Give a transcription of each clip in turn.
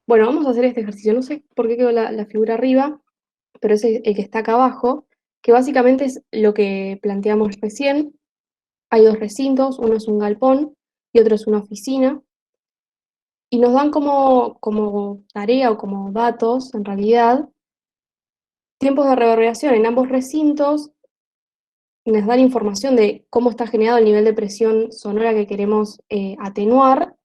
Bueno, vamos a hacer este ejercicio. No sé por qué quedó la figura arriba, pero es el que está acá abajo, que básicamente es lo que planteamos recién. Hay dos recintos, uno es un galpón y otro es una oficina, y nos dan como tarea o como datos, en realidad, tiempos de reverberación en ambos recintos, nos dan información de cómo está generado el nivel de presión sonora que queremos atenuar,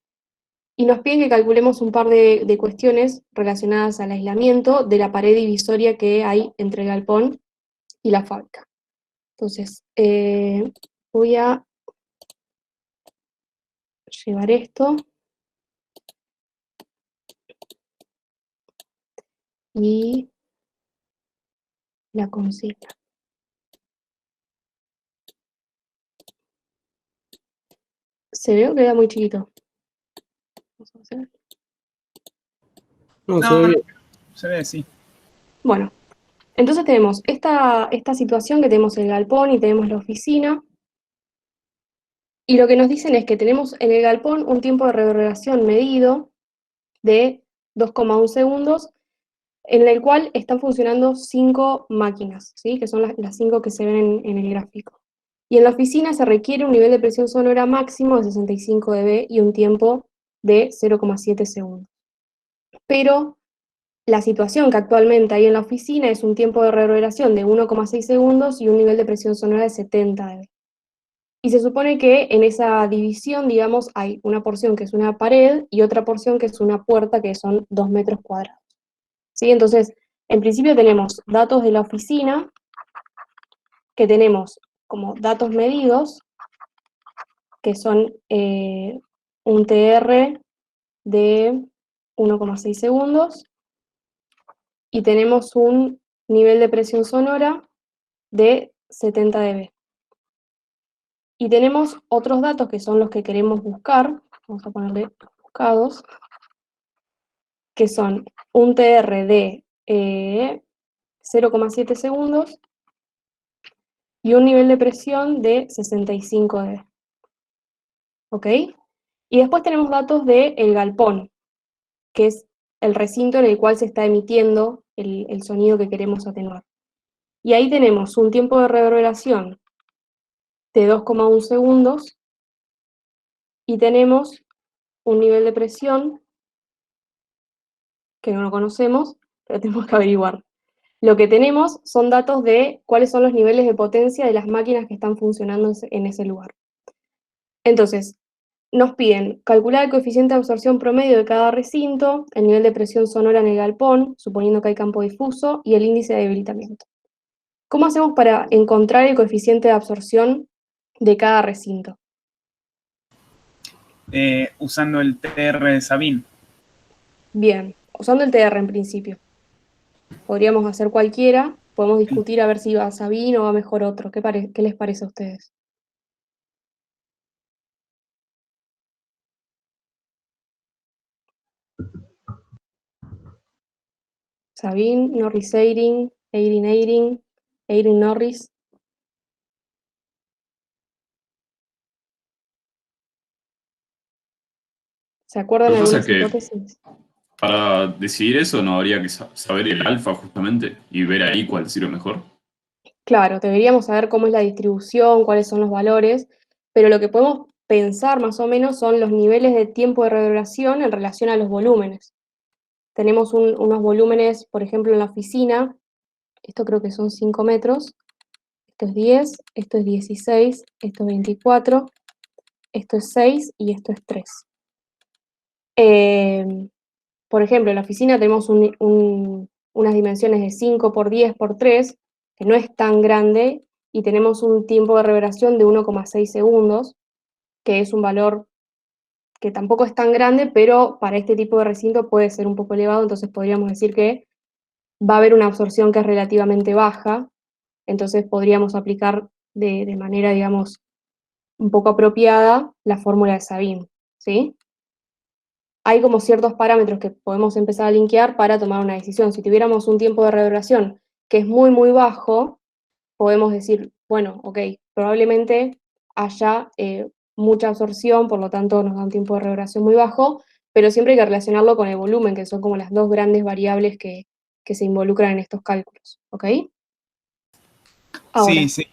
y nos piden que calculemos un par de cuestiones relacionadas al aislamiento de la pared divisoria que hay entre el galpón y la fábrica. Entonces, voy a llevar esto y la consigna. Se ve que queda muy chiquito. Vamos a hacer. No, se ve No, bien. se ve así. Bueno, entonces tenemos esta situación que tenemos el galpón y tenemos la oficina. Y lo que nos dicen es que tenemos en el galpón un tiempo de reverberación medido de 2,1 segundos, en el cual están funcionando 5 máquinas, ¿sí? Que son las 5 que se ven en el gráfico. Y en la oficina se requiere un nivel de presión sonora máximo de 65 dB y un tiempo de 0,7 segundos. Pero la situación que actualmente hay en la oficina es un tiempo de reverberación de 1,6 segundos y un nivel de presión sonora de 70 dB. Y se supone que en esa división, digamos, hay una porción que es una pared y otra porción que es una puerta, que son 2 metros cuadrados. ¿Sí? Entonces, en principio tenemos datos de la oficina, que tenemos como datos medidos, que son un TR de 1,6 segundos, y tenemos un nivel de presión sonora de 70 dB. Y tenemos otros datos que son los que queremos buscar, vamos a ponerle buscados, que son un TR de 0,7 segundos y un nivel de presión de 65 dB. ¿Ok? Y después tenemos datos del galpón, que es el recinto en el cual se está emitiendo el sonido que queremos atenuar. Y ahí tenemos un tiempo de reverberación de 2,1 segundos y tenemos un nivel de presión que no lo conocemos, pero tenemos que averiguar. Lo que tenemos son datos de cuáles son los niveles de potencia de las máquinas que están funcionando en ese lugar. Entonces, nos piden calcular el coeficiente de absorción promedio de cada recinto, el nivel de presión sonora en el galpón, suponiendo que hay campo difuso, y el índice de debilitamiento. ¿Cómo hacemos para encontrar el coeficiente de absorción de cada recinto? Usando el TR de Sabin. Bien, usando el TR en principio. Podríamos hacer cualquiera, podemos discutir a ver si va Sabin o va mejor otro. ¿Qué les parece a ustedes? Sabin, Norris Eiring, Eiring Eiring, Eiring Norris. ¿Se acuerdan Lo de que pasa es algunas que hipótesis? para decidir eso no habría que saber el alfa justamente y ver ahí cuál sirve mejor. Claro, deberíamos saber cómo es la distribución, cuáles son los valores, pero lo que podemos pensar más o menos son los niveles de tiempo de reverberación en relación a los volúmenes. Tenemos unos volúmenes, por ejemplo, en la oficina, esto creo que son 5 metros, esto es 10, esto es 16, esto es 24, esto es 6 y esto es 3. Por ejemplo, en la oficina tenemos unas dimensiones de 5 por 10 por 3, que no es tan grande, y tenemos un tiempo de reverberación de 1,6 segundos, que es un valor que tampoco es tan grande, pero para este tipo de recinto puede ser un poco elevado, entonces podríamos decir que va a haber una absorción que es relativamente baja, entonces podríamos aplicar de manera, digamos, un poco apropiada la fórmula de Sabin, ¿sí? Hay como ciertos parámetros que podemos empezar a linkear para tomar una decisión. Si tuviéramos un tiempo de reverberación que es muy, muy bajo, podemos decir, bueno, ok, probablemente haya mucha absorción, por lo tanto nos da un tiempo de reverberación muy bajo, pero siempre hay que relacionarlo con el volumen, que son como las dos grandes variables que se involucran en estos cálculos, ¿ok? Ahora, Sí, sí.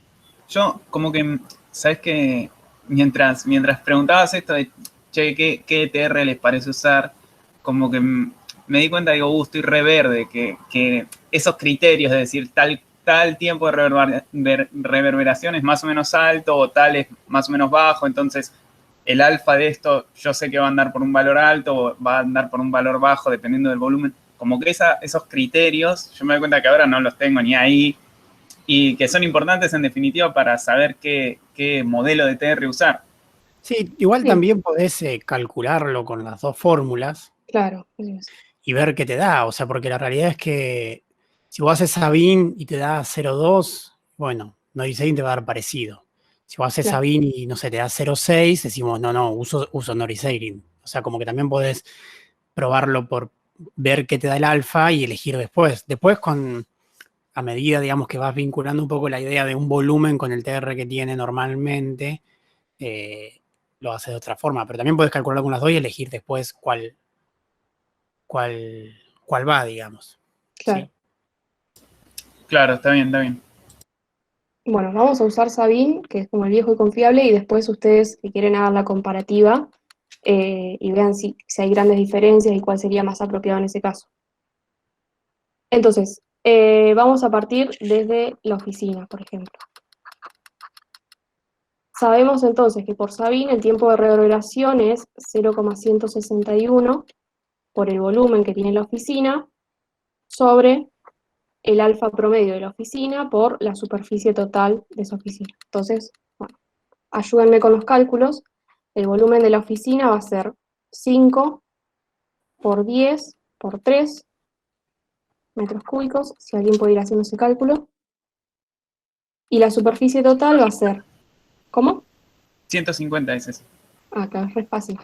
Yo como que, ¿sabes qué? Mientras preguntabas esto de, che, ¿qué ETR les parece usar? Como que me di cuenta, digo, estoy re verde, que esos criterios de decir tal tiempo de reverberación es más o menos alto o tal es más o menos bajo, entonces el alfa de esto yo sé que va a andar por un valor alto o va a andar por un valor bajo dependiendo del volumen. Como que esos criterios, yo me doy cuenta que ahora no los tengo ni ahí, y que son importantes en definitiva para saber qué modelo de TR usar. Sí, igual sí, también podés calcularlo con las dos fórmulas claro, eso es. y ver qué te da. O sea, porque la realidad es que si vos haces Sabin y te da 0,2, bueno, Noriseirin te va a dar parecido. Si vos haces Claro, Sabin y no sé, te da 0,6, decimos, no, uso Noriseirin. O sea, como que también podés probarlo por ver qué te da el alfa y elegir después. Después, a medida, digamos, que vas vinculando un poco la idea de un volumen con el TR que tiene normalmente, eh, lo haces de otra forma. Pero también puedes calcularlo con las dos y elegir después cuál, cuál va, digamos. claro. ¿Sí? Claro, está bien, está bien. Bueno, vamos a usar Sabin, que es como el viejo y confiable, y después ustedes, si quieren, hagan la comparativa y vean si hay grandes diferencias y cuál sería más apropiado en ese caso. Entonces, vamos a partir desde la oficina, por ejemplo. Sabemos entonces que por Sabin el tiempo de reverberación es 0,161 por el volumen que tiene la oficina sobre el alfa promedio de la oficina por la superficie total de esa oficina. Entonces, bueno, ayúdenme con los cálculos. El volumen de la oficina va a ser 5 por 10 por 3 metros cúbicos, si alguien puede ir haciendo ese cálculo. Y la superficie total va a ser, ¿cómo? 150 es eso. Acá es re fácil.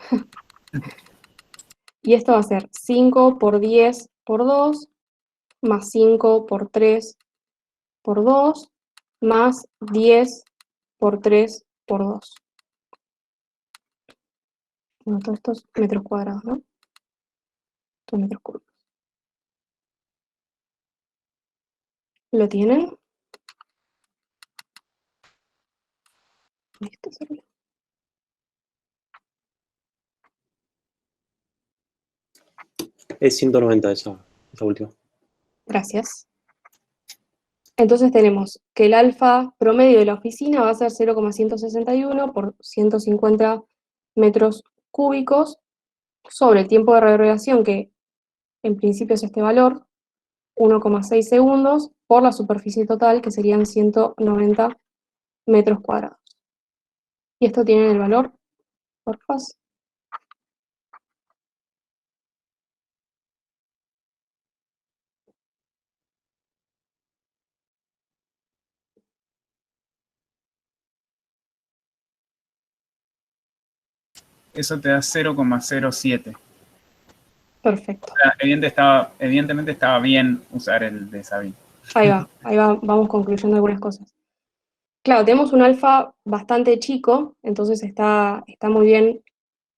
Y esto va a ser 5 por 10 por 2 más 5 por 3 por 2 más 10 por 3 por 2. Bueno, todos estos metros cuadrados, ¿no? Estos metros cúbicos. ¿Lo tienen? ¿Listo? Es 190 esa última. Gracias. Entonces tenemos que el alfa promedio de la oficina va a ser 0,161 por 150 metros cúbicos sobre el tiempo de reverberación, que en principio es este valor, 1,6 segundos, por la superficie total, que serían 190 metros cuadrados. ¿Y esto tiene el valor? Porfa. Eso te da 0,07. Perfecto. Evidentemente estaba bien usar el de Sabine. Ahí va, vamos concluyendo algunas cosas. Claro, tenemos un alfa bastante chico, entonces está muy bien,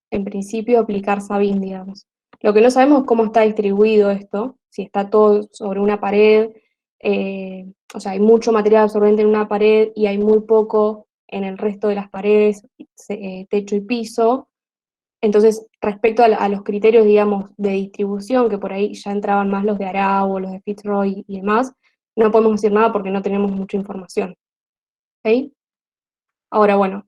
en principio, aplicar Sabin, digamos. Lo que no sabemos es cómo está distribuido esto, si está todo sobre una pared, o sea, hay mucho material absorbente en una pared y hay muy poco en el resto de las paredes, techo y piso. Entonces, respecto a los criterios, digamos, de distribución, que por ahí ya entraban más los de Arau, los de Fitzroy y demás, no podemos decir nada porque no tenemos mucha información. ¿Ok? Ahora, bueno,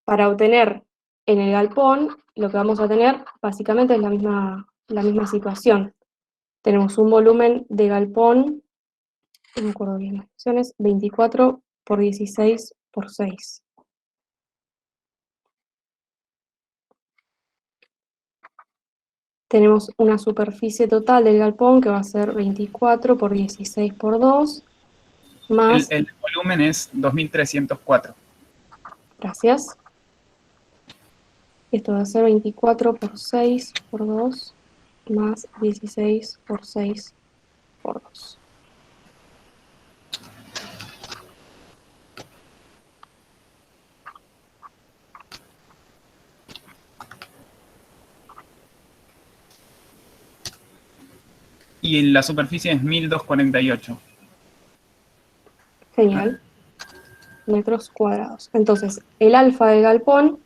para obtener en el galpón, lo que vamos a tener básicamente es la misma situación. Tenemos un volumen de galpón, no me acuerdo bien las opciones, 24 por 16 por 6. Tenemos una superficie total del galpón que va a ser 24 por 16 por 2, más, El volumen es 2304. gracias, esto va a ser 24 por 6 por 2, más 16 por 6 por 2. Y la superficie es 1248. Genial. Metros cuadrados. Entonces, el alfa del galpón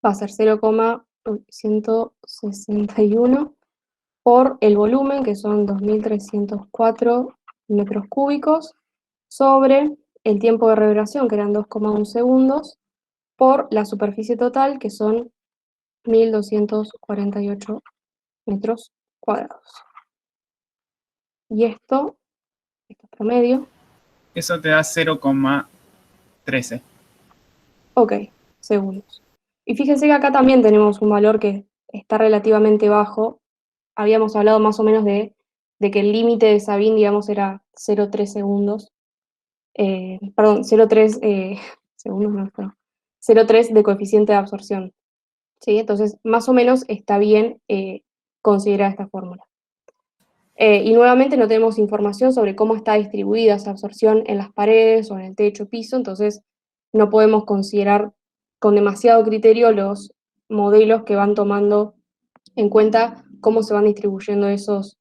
va a ser 0,161 por el volumen, que son 2.304 metros cúbicos, sobre el tiempo de reverberación, que eran 2,1 segundos, por la superficie total, que son 1.248 metros cuadrados. Y esto es promedio. Eso te da 0,13. Ok, segundos. Y fíjense que acá también tenemos un valor que está relativamente bajo. Habíamos hablado más o menos de que el límite de Sabin, digamos, era 0,3 segundos. Perdón, 0,3 segundos, no, 0,3 de coeficiente de absorción. ¿Sí? Entonces, más o menos está bien considerar esta fórmula. Y nuevamente no tenemos información sobre cómo está distribuida esa absorción en las paredes o en el techo, piso, entonces no podemos considerar con demasiado criterio los modelos que van tomando en cuenta cómo se van distribuyendo esos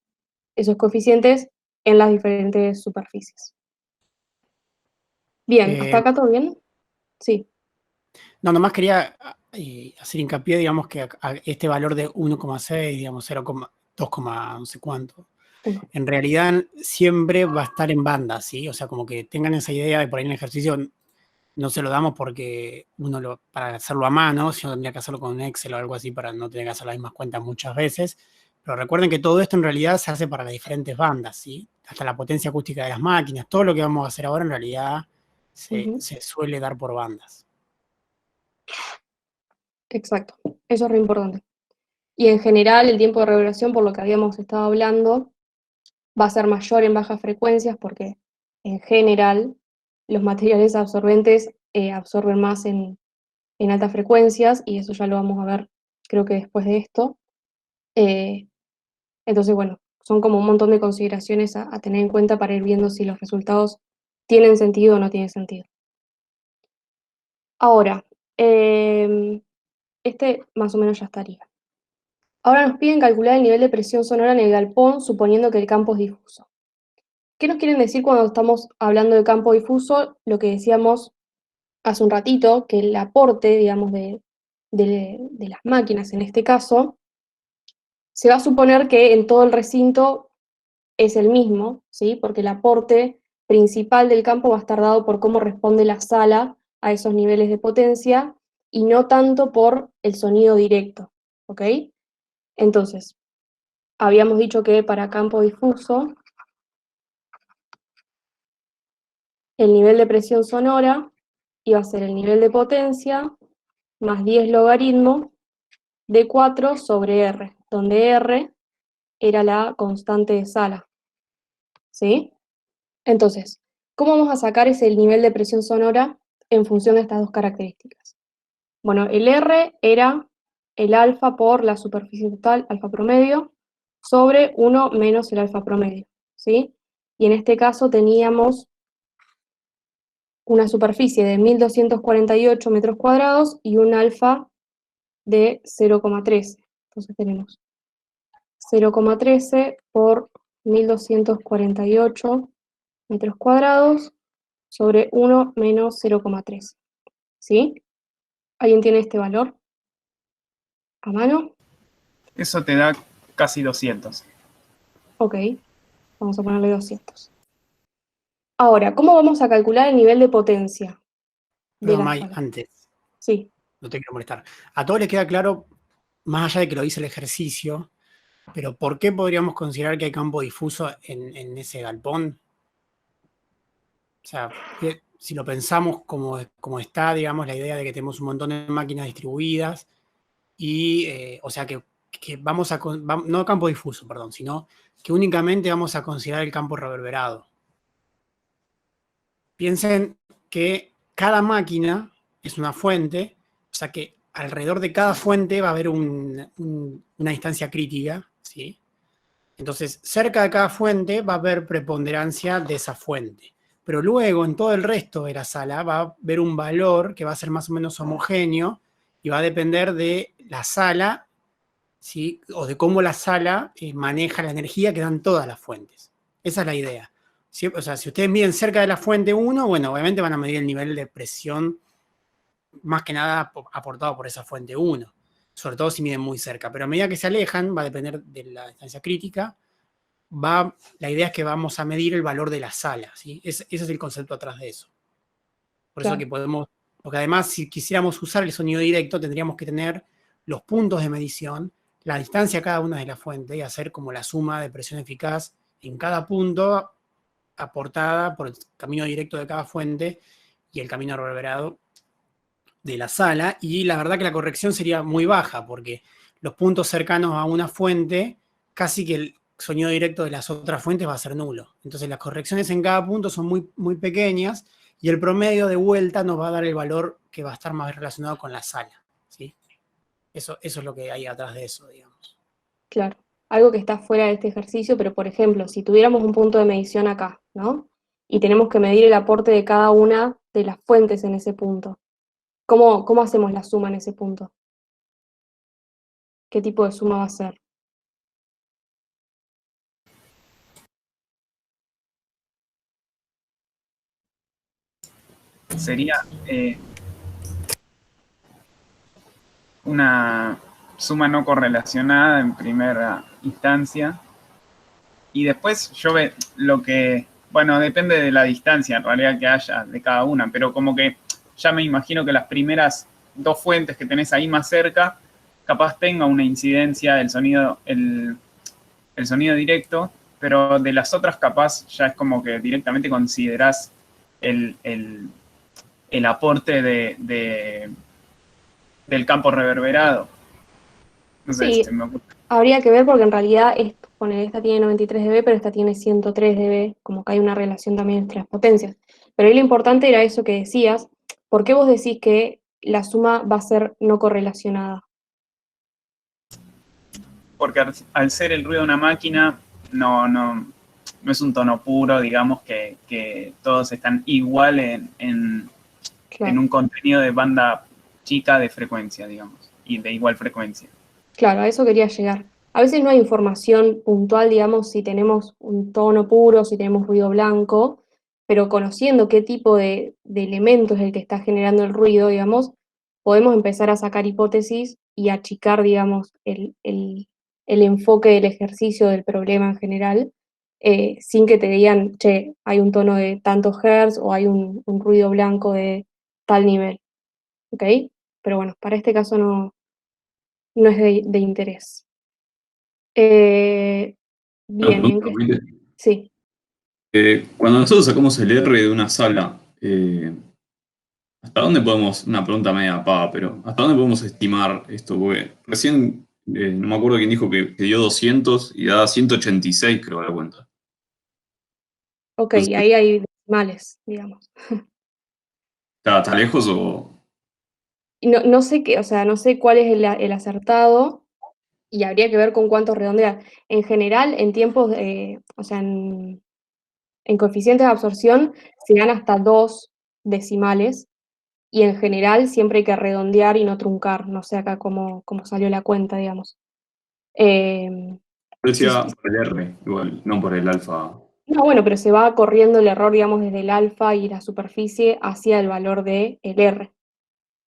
coeficientes en las diferentes superficies. Bien, ¿hasta acá todo bien? Sí. No, nomás quería hacer hincapié, digamos, que a este valor de 1,6, digamos, 0,2, no sé cuánto, Uno. en realidad siempre va a estar en banda, ¿sí? O sea, como que tengan esa idea de por ahí en el ejercicio no se lo damos porque para hacerlo a mano, sino tendría que hacerlo con un Excel o algo así para no tener que hacer las mismas cuentas muchas veces. Pero recuerden que todo esto en realidad se hace para las diferentes bandas, ¿sí? Hasta la potencia acústica de las máquinas, todo lo que vamos a hacer ahora en realidad se suele dar por bandas. Exacto, eso es re importante. Y en general el tiempo de reverberación, por lo que habíamos estado hablando, va a ser mayor en bajas frecuencias porque en general los materiales absorbentes absorben más en altas frecuencias y eso ya lo vamos a ver creo que después de esto. Entonces, bueno, son como un montón de consideraciones a tener en cuenta para ir viendo si los resultados tienen sentido o no tienen sentido. Ahora, este más o menos ya estaría. Ahora nos piden calcular el nivel de presión sonora en el galpón suponiendo que el campo es difuso. ¿Qué nos quieren decir cuando estamos hablando de campo difuso? Lo que decíamos hace un ratito, que el aporte, digamos, de las máquinas en este caso, se va a suponer que en todo el recinto es el mismo, ¿sí? Porque el aporte principal del campo va a estar dado por cómo responde la sala a esos niveles de potencia y no tanto por el sonido directo, ¿ok? Entonces, habíamos dicho que para campo difuso, el nivel de presión sonora iba a ser el nivel de potencia más 10 logaritmo de 4 sobre R, donde R era la constante de sala, ¿sí? Entonces, ¿cómo vamos a sacar ese nivel de presión sonora en función de estas dos características? Bueno, el R era el alfa por la superficie total, alfa promedio, sobre 1 menos el alfa promedio, ¿sí? Y en este caso teníamos una superficie de 1.248 metros cuadrados y un alfa de 0,13. Entonces tenemos 0,13 por 1.248 metros cuadrados sobre 1 menos 0,13. ¿Sí? ¿Alguien tiene este valor a mano? Eso te da casi 200. Ok, vamos a ponerle 200. Ahora, ¿cómo vamos a calcular el nivel de potencia de Perdón, la May, sala? antes, Sí. no te quiero molestar. A todos les queda claro, más allá de que lo dice el ejercicio, pero ¿por qué podríamos considerar que hay campo difuso en ese galpón? O sea, que si lo pensamos como está, digamos, la idea de que tenemos un montón de máquinas distribuidas y, o sea, que vamos a, no campo difuso, perdón, sino que únicamente vamos a considerar el campo reverberado. Piensen que cada máquina es una fuente, o sea que alrededor de cada fuente va a haber una distancia crítica, ¿sí? Entonces, cerca de cada fuente va a haber preponderancia de esa fuente. Pero luego, en todo el resto de la sala, va a haber un valor que va a ser más o menos homogéneo y va a depender de la sala ¿sí? O de cómo la sala maneja la energía que dan todas las fuentes. Esa es la idea. ¿Sí? O sea, si ustedes miden cerca de la fuente 1, bueno, obviamente van a medir el nivel de presión más que nada aportado por esa fuente 1, sobre todo si miden muy cerca, pero a medida que se alejan, va a depender de la distancia crítica, la idea es que vamos a medir el valor de la sala, ¿sí? Ese es el concepto atrás de eso. Por eso Claro. que podemos, porque además si quisiéramos usar el sonido directo, tendríamos que tener los puntos de medición, la distancia a cada una de las fuentes y hacer como la suma de presión eficaz en cada punto aportada por el camino directo de cada fuente y el camino reverberado de la sala, y la verdad que la corrección sería muy baja, porque los puntos cercanos a una fuente, casi que el sonido directo de las otras fuentes va a ser nulo. Entonces las correcciones en cada punto son muy, muy pequeñas, y el promedio de vuelta nos va a dar el valor que va a estar más relacionado con la sala, ¿sí? Eso es lo que hay atrás de eso, digamos. Claro, algo que está fuera de este ejercicio, pero por ejemplo, si tuviéramos un punto de medición acá, ¿no? Y tenemos que medir el aporte de cada una de las fuentes en ese punto. ¿Cómo hacemos la suma en ese punto? ¿Qué tipo de suma va a ser? Sería una suma no correlacionada en primera instancia. Y después yo ve lo que, bueno, depende de la distancia en realidad que haya de cada una, pero como que ya me imagino que las primeras dos fuentes que tenés ahí más cerca, capaz tenga una incidencia del sonido, el sonido directo, pero de las otras capaz ya es como que directamente considerás el aporte del campo reverberado. No sé si Sí, se me ocurre. habría que ver porque en realidad esta tiene 93 dB, pero esta tiene 103 dB, como que hay una relación también entre las potencias. Pero ahí lo importante era eso que decías. ¿Por qué vos decís que la suma va a ser no correlacionada? Porque al ser el ruido de una máquina, no es un tono puro, digamos, que todos están igual en Claro. un contenido de banda chica de frecuencia, digamos, y de igual frecuencia. Claro, a eso quería llegar. A veces no hay información puntual, digamos, si tenemos un tono puro, si tenemos ruido blanco, pero conociendo qué tipo de elemento es el que está generando el ruido, digamos, podemos empezar a sacar hipótesis y achicar, digamos, el enfoque del ejercicio del problema en general, sin que te digan, che, hay un tono de tantos hertz o hay un ruido blanco de tal nivel, ¿ok? Pero bueno, para este caso no es de interés. Eh, Una bien, pregunta, Maite. sí. Cuando nosotros sacamos el R de una sala, ¿hasta dónde podemos, una pregunta media pava, pero ¿hasta dónde podemos estimar esto? Porque recién, no me acuerdo quién dijo que dio 200 y da 186, creo, a la cuenta. Ok, y Entonces, ahí hay decimales, digamos. ¿está lejos o...? Y no sé qué, o sea, no sé cuál es el acertado y habría que ver con cuánto redondear. En general, en tiempos, o sea, en coeficientes de absorción se dan hasta 2 decimales y en general siempre hay que redondear y no truncar. No sé acá cómo salió la cuenta, digamos. Yo Sí, decía por el R, igual, no por el alfa. no, bueno, pero se va corriendo el error, digamos, desde el alfa y la superficie hacia el valor de el R.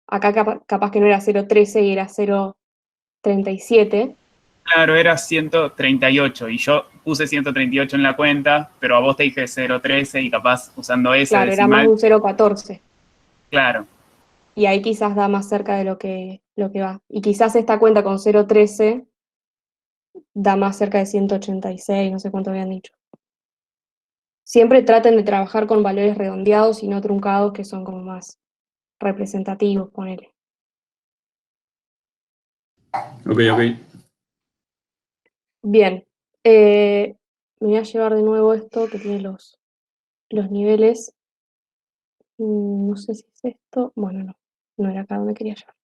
Acá capaz que no era 0,13 y era 0,37. Claro, era 138 y yo puse 138 en la cuenta, pero a vos te dije 0,13 y capaz usando ese Claro, era más decimal, un 0,14. claro. Y ahí quizás da más cerca de lo que va. Y quizás esta cuenta con 0,13 da más cerca de 186, no sé cuánto habían dicho. Siempre traten de trabajar con valores redondeados y no truncados, que son como más representativos, ponele. Ok, ok. Bien, me voy a llevar de nuevo esto que tiene los niveles. No sé si es esto. Bueno, no era acá donde quería llevar.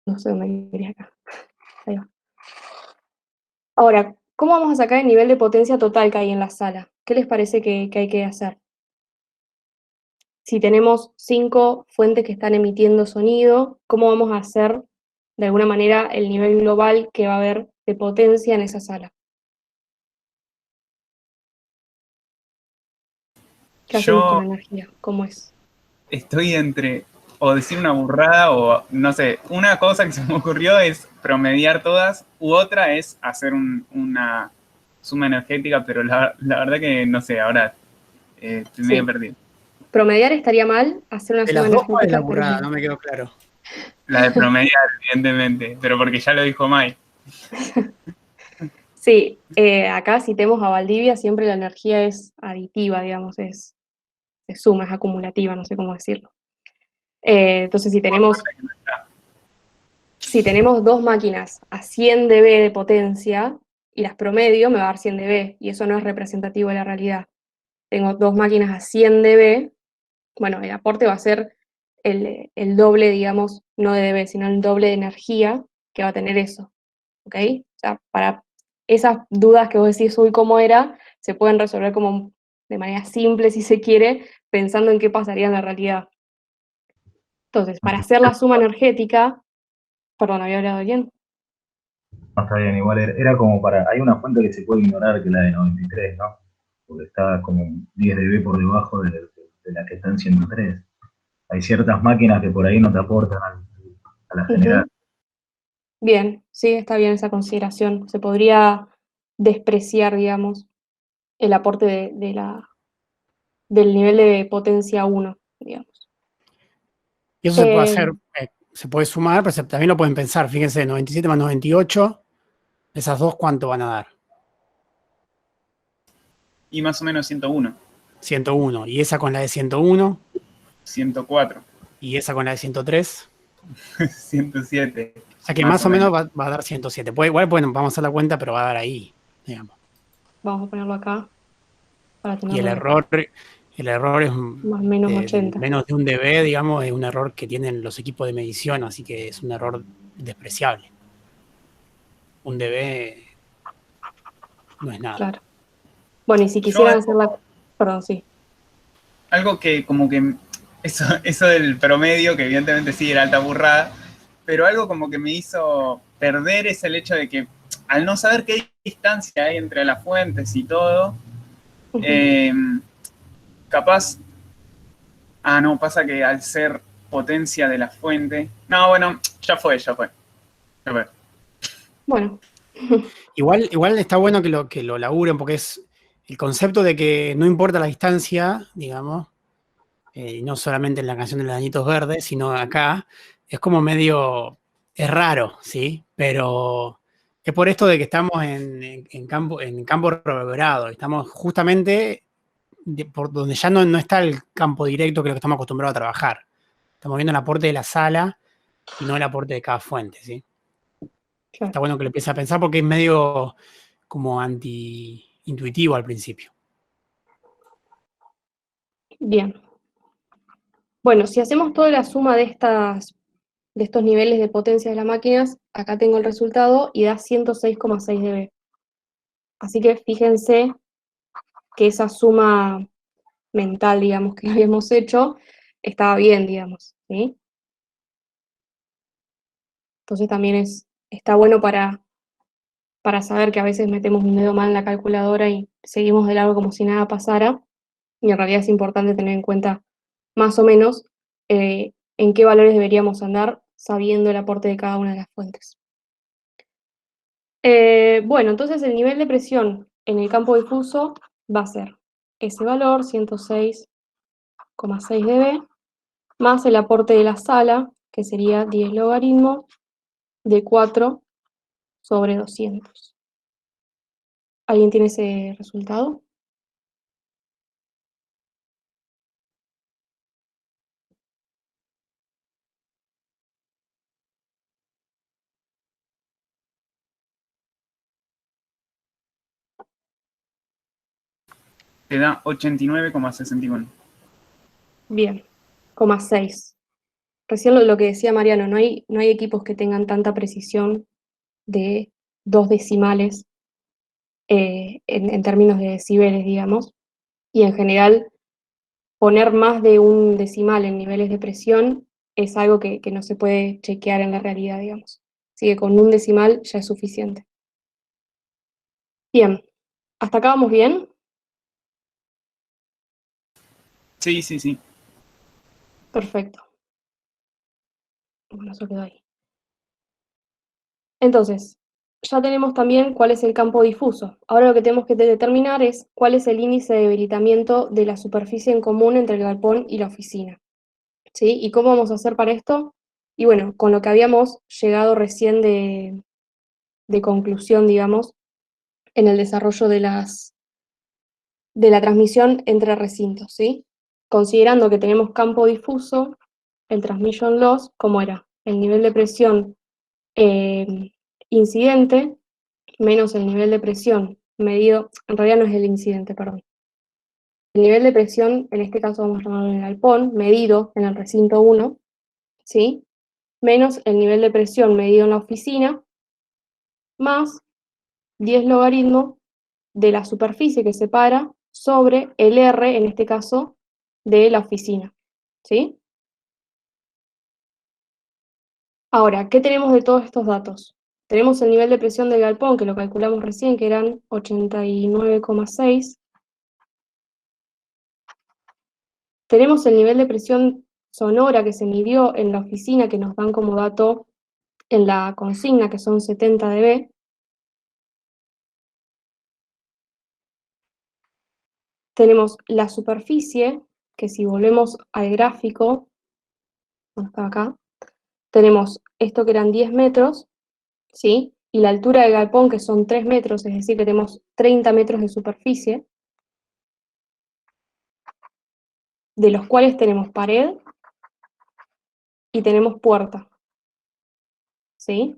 No sé dónde quería acá. Ahí va. Ahora, ¿cómo vamos a sacar el nivel de potencia total que hay en la sala? ¿Qué les parece que hay que hacer? si tenemos 5 fuentes que están emitiendo sonido, ¿cómo vamos a hacer de alguna manera el nivel global que va a haber de potencia en esa sala? ¿Qué hacemos con la Yo energía? ¿Cómo es? estoy entre o decir una burrada o no sé, una cosa que se me ocurrió es promediar todas, u otra es hacer una suma energética, pero la verdad que no sé, ahora estoy medio Sí, perdido. promediar estaría mal, hacer una De suma las dos, ¿cuál es energética la estaría burrada? bien. No me quedó claro. La de promediar, evidentemente, pero porque ya lo dijo Mike. Sí, acá si tenemos a Valdivia, siempre la energía es aditiva, digamos, se suma, es acumulativa, no sé cómo decirlo. Entonces, si tenemos 2 máquinas a 100 dB de potencia y las promedio, me va a dar 100 dB, y eso no es representativo de la realidad. Tengo 2 máquinas a 100 dB, bueno, el aporte va a ser el doble, digamos, no de dB, sino el doble de energía que va a tener eso, ¿ok? O sea, para esas dudas que vos decís, uy, ¿cómo era? Se pueden resolver como de manera simple, si se quiere, pensando en qué pasaría en la realidad. Entonces, para hacer la suma energética, perdón, ¿había hablado bien? No, está bien, igual era como para. Hay una fuente que se puede ignorar, que es la de 93, ¿no? Porque está como 10 dB por debajo de la que está en 103. Hay ciertas máquinas que por ahí no te aportan a la general. Ujú. Bien, sí, está bien esa consideración. Se podría despreciar, digamos, el aporte del nivel de potencia 1, digamos. Y eso se puede hacer, se puede sumar, pero también lo pueden pensar. Fíjense, 97 más 98, esas dos, ¿cuánto van a dar? Y más o menos 101, 101. Y esa con la de 101, 104, y esa con la de 103. 107, O sea que más más o o menos menos. va a dar 107. Igual, bueno, vamos a hacer la cuenta, pero va a dar ahí, digamos. Vamos a ponerlo acá para Y tenerlo el error es más o menos de 80. menos de un dB, digamos, es un error que tienen los equipos de medición, así que es un error despreciable. Un dB no es nada. Claro. Bueno, y si Yo quisieran hacer la... Perdón, sí. algo que como que eso del promedio, que evidentemente sí era alta burrada, pero algo como que me hizo perder es el hecho de que al no saber qué distancia hay entre las fuentes y todo, Ujú. eh, capaz, no, pasa que al ser potencia de la fuente, no, bueno, ya fue. Bueno, Igual está bueno que lo laburen, porque es el concepto de que no importa la distancia, digamos, y no solamente en la canción de los Añitos Verdes, sino acá, es como medio, es raro, ¿sí? Pero es por esto de que estamos en campo reverberado, estamos justamente por donde ya no está el campo directo que es lo que estamos acostumbrados a trabajar. Estamos viendo el aporte de la sala y no el aporte de cada fuente, ¿sí? Está claro. bueno que lo empieces a pensar porque es medio como anti-intuitivo al principio. Bien. Bueno, si hacemos toda la suma de estos niveles de potencia de las máquinas, acá tengo el resultado y da 106,6 dB. Así que fíjense que esa suma mental, digamos, que habíamos hecho, estaba bien, digamos, ¿sí? Entonces también está bueno para saber que a veces metemos un dedo mal en la calculadora y seguimos de largo como si nada pasara, y en realidad es importante tener en cuenta más o menos en qué valores deberíamos andar sabiendo el aporte de cada una de las fuentes. Bueno, entonces el nivel de presión en el campo difuso va a ser ese valor, 106,6 dB, más el aporte de la sala, que sería 10 logaritmo de 4 sobre 200. ¿Alguien tiene ese resultado? Te da 89,61. Bien, 6. Recién lo que decía Mariano, no hay equipos que tengan tanta precisión de 2 decimales en términos de decibeles, digamos, y en general poner más de un decimal en niveles de presión es algo que no se puede chequear en la realidad, digamos. Así que con un decimal ya es suficiente. Bien, ¿hasta acá vamos bien? Sí, sí, sí. Perfecto. Bueno, eso quedó ahí. Entonces, ya tenemos también cuál es el campo difuso. Ahora lo que tenemos que determinar es cuál es el índice de debilitamiento de la superficie en común entre el galpón y la oficina. ¿Sí? ¿Y cómo vamos a hacer para esto? Y bueno, con lo que habíamos llegado recién de conclusión, digamos, en el desarrollo de la transmisión entre recintos, ¿sí? Considerando que tenemos campo difuso, el transmission loss, ¿cómo era? El nivel de presión incidente menos el nivel de presión medido, en realidad no es el incidente, perdón. El nivel de presión, en este caso vamos a llamarlo en el galpón, medido en el recinto 1, ¿sí? Menos el nivel de presión medido en la oficina, más 10 logaritmos de la superficie que separa sobre el R, en este caso, de la oficina, ¿sí? Ahora, ¿qué tenemos de todos estos datos? Tenemos el nivel de presión del galpón, que lo calculamos recién, que eran 89,6. Tenemos el nivel de presión sonora que se midió en la oficina, que nos dan como dato en la consigna, que son 70 dB. Tenemos la superficie, que si volvemos al gráfico, bueno, está acá, tenemos esto que eran 10 metros, ¿sí? Y la altura del galpón, que son 3 metros, es decir, que tenemos 30 metros de superficie, de los cuales tenemos pared y tenemos puerta, ¿sí?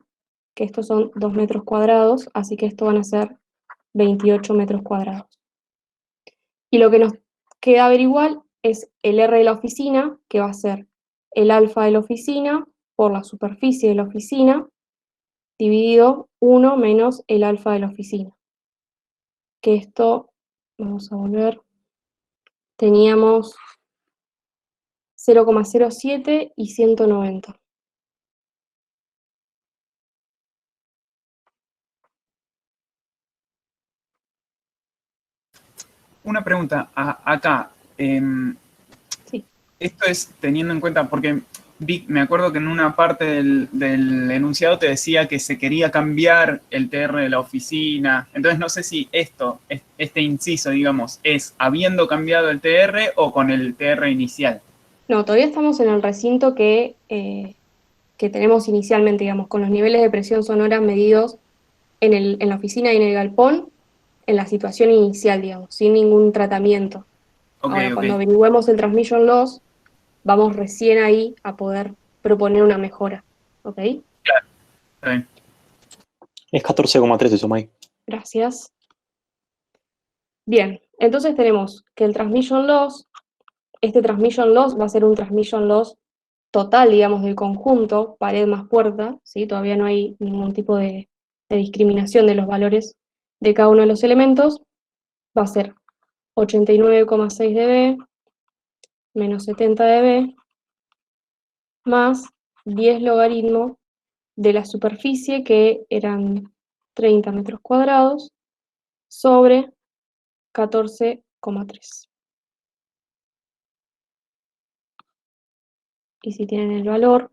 Que estos son 2 metros cuadrados, así que esto van a ser 28 metros cuadrados. Y lo que nos queda averiguar es el R de la oficina, que va a ser el alfa de la oficina por la superficie de la oficina, dividido 1 menos el alfa de la oficina. Que esto, vamos a volver, teníamos 0,07 y 190. Una pregunta acá. Sí. Esto es teniendo en cuenta, porque me acuerdo que en una parte del enunciado te decía que se quería cambiar el TR de la oficina. Entonces no sé si este inciso, digamos, es habiendo cambiado el TR o con el TR inicial. No, todavía estamos en el recinto que tenemos inicialmente, digamos, con los niveles de presión sonora medidos en la oficina y en el galpón, en la situación inicial, digamos, sin ningún tratamiento. Ok, Ahora, ok. cuando averiguemos el transmission loss, vamos recién ahí a poder proponer una mejora. ¿Ok? Claro, está bien. Es 14,3 eso, Mike. Gracias. Bien, entonces tenemos que el transmission loss, este transmission loss va a ser un transmission loss total, digamos, del conjunto, pared más puerta, ¿sí? Todavía no hay ningún tipo de discriminación de los valores de cada uno de los elementos. Va a ser 89,6 dB menos 70 dB más 10 logaritmos de la superficie, que eran 30 metros cuadrados, sobre 14,3. Y si tienen el valor,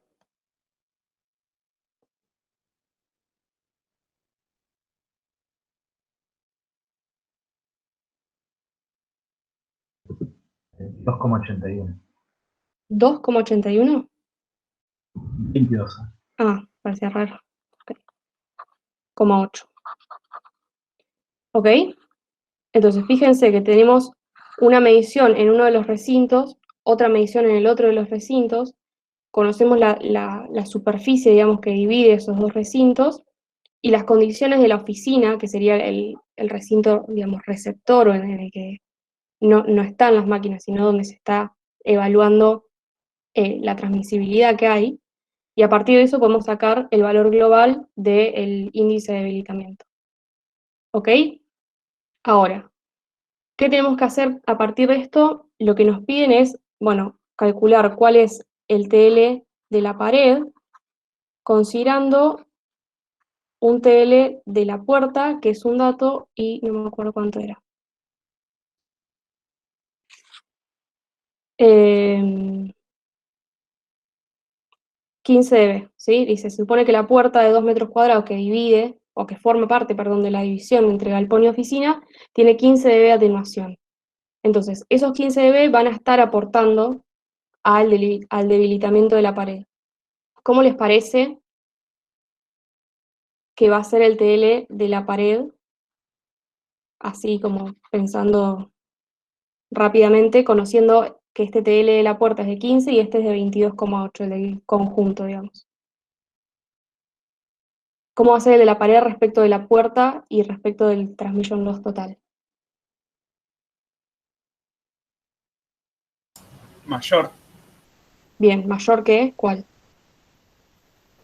¿2,81? 2,81. 22. Ah, parecía raro. Ok. 0,8. ¿Ok? Entonces, fíjense que tenemos una medición en uno de los recintos, otra medición en el otro de los recintos, conocemos la superficie, digamos, que divide esos dos recintos, y las condiciones de la oficina, que sería el recinto, digamos, receptor, o en el que no están las máquinas, sino donde se está evaluando la transmisibilidad que hay, y a partir de eso podemos sacar el valor global del índice de debilitamiento. ¿Ok? Ahora, ¿qué tenemos que hacer a partir de esto? lo que nos piden es, bueno, calcular cuál es el TL de la pared, considerando un TL de la puerta, que es un dato, y no me acuerdo cuánto era. 15 dB, ¿sí? Dice, se supone que la puerta de 2 metros cuadrados que divide, o que forma parte, perdón, de la división entre galpón y oficina, tiene 15 dB de atenuación. Entonces, esos 15 dB van a estar aportando al debilitamiento de la pared. ¿Cómo les parece que va a ser el TL de la pared? Así como pensando rápidamente, conociendo que este TL de la puerta es de 15 y este es de 22,8, el del conjunto, digamos. ¿Cómo va a ser el de la pared respecto de la puerta y respecto del transmission loss total? Mayor Bien, mayor que ¿cuál?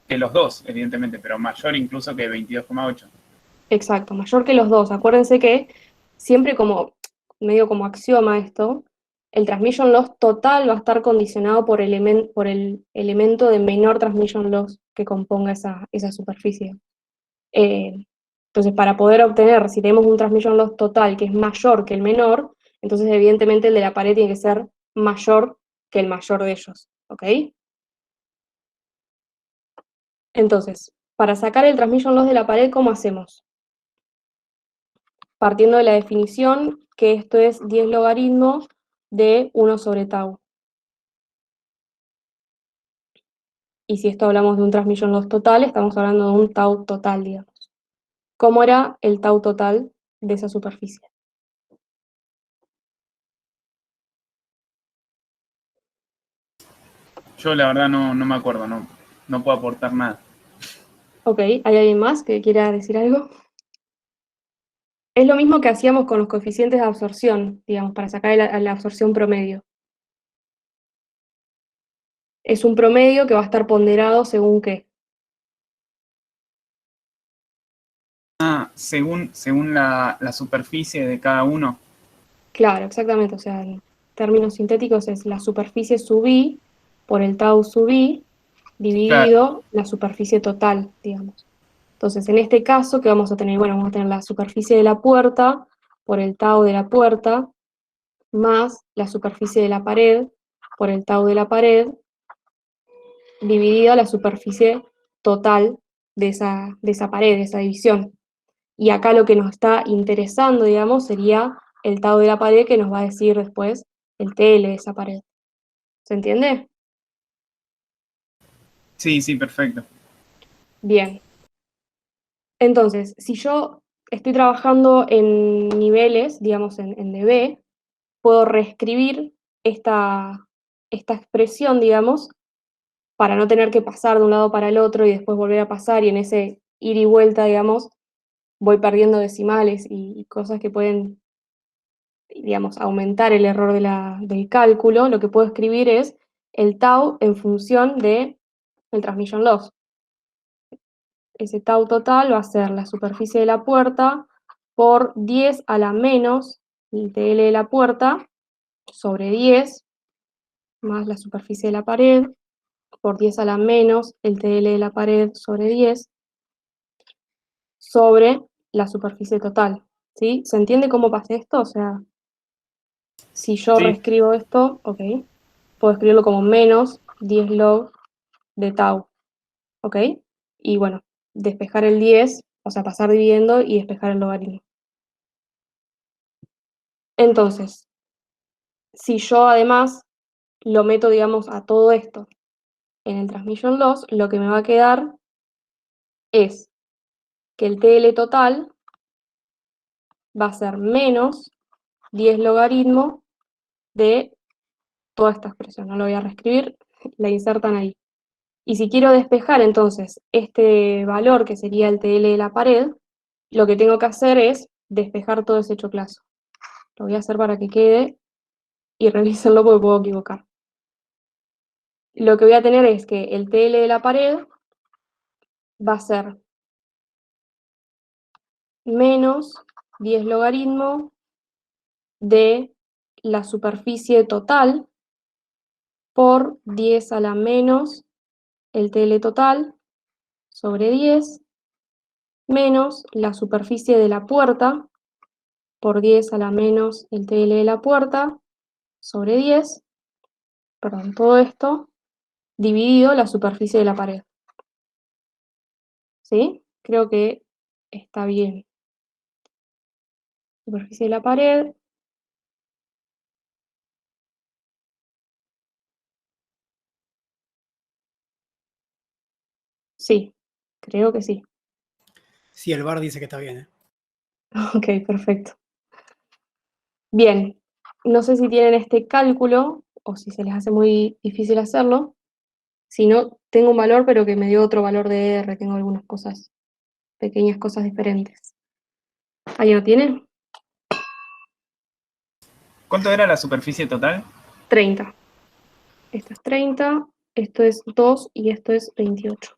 que los dos, evidentemente, pero mayor incluso que 22,8. Exacto, mayor que los dos. Acuérdense que siempre como, medio como axioma esto, el transmission loss total va a estar condicionado por el elemento de menor transmission loss que componga esa superficie. Entonces, para poder obtener, si tenemos un transmission loss total que es mayor que el menor, entonces evidentemente el de la pared tiene que ser mayor que el mayor de ellos, ¿ok? Entonces, para sacar el transmission loss de la pared, ¿cómo hacemos? Partiendo de la definición que esto es 10 logaritmos de 1 sobre tau. Y si esto hablamos de un transmission loss total, estamos hablando de un tau total, digamos. ¿Cómo era el tau total de esa superficie? Yo la verdad no me acuerdo, no puedo aportar nada. Ok, ¿hay alguien más que quiera decir algo? Es lo mismo que hacíamos con los coeficientes de absorción, digamos, para sacar la absorción promedio. Es un promedio que va a estar ponderado según qué. Según la superficie de cada uno. Claro, exactamente. O sea, en términos sintéticos es la superficie sub i por el tau sub i Claro, dividido la superficie total, digamos. Entonces, en este caso, ¿qué vamos a tener? Bueno, vamos a tener la superficie de la puerta por el tau de la puerta más la superficie de la pared por el tau de la pared dividida la superficie total de esa pared, de esa división. Y acá lo que nos está interesando, digamos, sería el tau de la pared que nos va a decir después el TL de esa pared. ¿Se entiende? sí, perfecto. Bien. Entonces, si yo estoy trabajando en niveles, digamos en dB, puedo reescribir esta expresión, digamos, para no tener que pasar de un lado para el otro y después volver a pasar y en ese ir y vuelta, digamos, voy perdiendo decimales y cosas que pueden, digamos, aumentar el error del cálculo. Lo que puedo escribir es el tau en función de el transmission loss. Ese tau total va a ser la superficie de la puerta por 10 a la menos el TL de la puerta sobre 10 más la superficie de la pared por 10 a la menos el TL de la pared sobre 10 sobre la superficie total, ¿sí? ¿Se entiende cómo pasa esto? O sea, si yo Sí, reescribo esto, ok, puedo escribirlo como menos 10 log de tau, ok, y bueno, despejar el 10, o sea, pasar dividiendo y despejar el logaritmo. Entonces, si yo además lo meto, digamos, a todo esto en el transmission loss, lo que me va a quedar es que el TL total va a ser menos 10 logaritmo de toda esta expresión. No lo voy a reescribir, la insertan ahí. Y si quiero despejar entonces este valor que sería el TL de la pared, lo que tengo que hacer es despejar todo ese choclazo. Lo voy a hacer para que quede y revísenlo porque puedo equivocar. Lo que voy a tener es que el TL de la pared va a ser menos 10 logaritmo de la superficie total por 10 a la menos el TL total sobre 10 menos la superficie de la puerta por 10 a la menos el TL de la puerta sobre 10, perdón, todo esto dividido la superficie de la pared. ¿Sí? Creo que está bien. Superficie de la pared. Sí, creo que sí. Sí, el VAR dice que está bien, ¿eh? Ok, perfecto. Bien, no sé si tienen este cálculo o si se les hace muy difícil hacerlo. Si no, tengo un valor, pero que me dio otro valor de R. Tengo algunas cosas, pequeñas cosas diferentes. ¿Alguien lo tiene? ¿Cuánto era la superficie total? 30. Esto es 30, esto es 2 y esto es 28.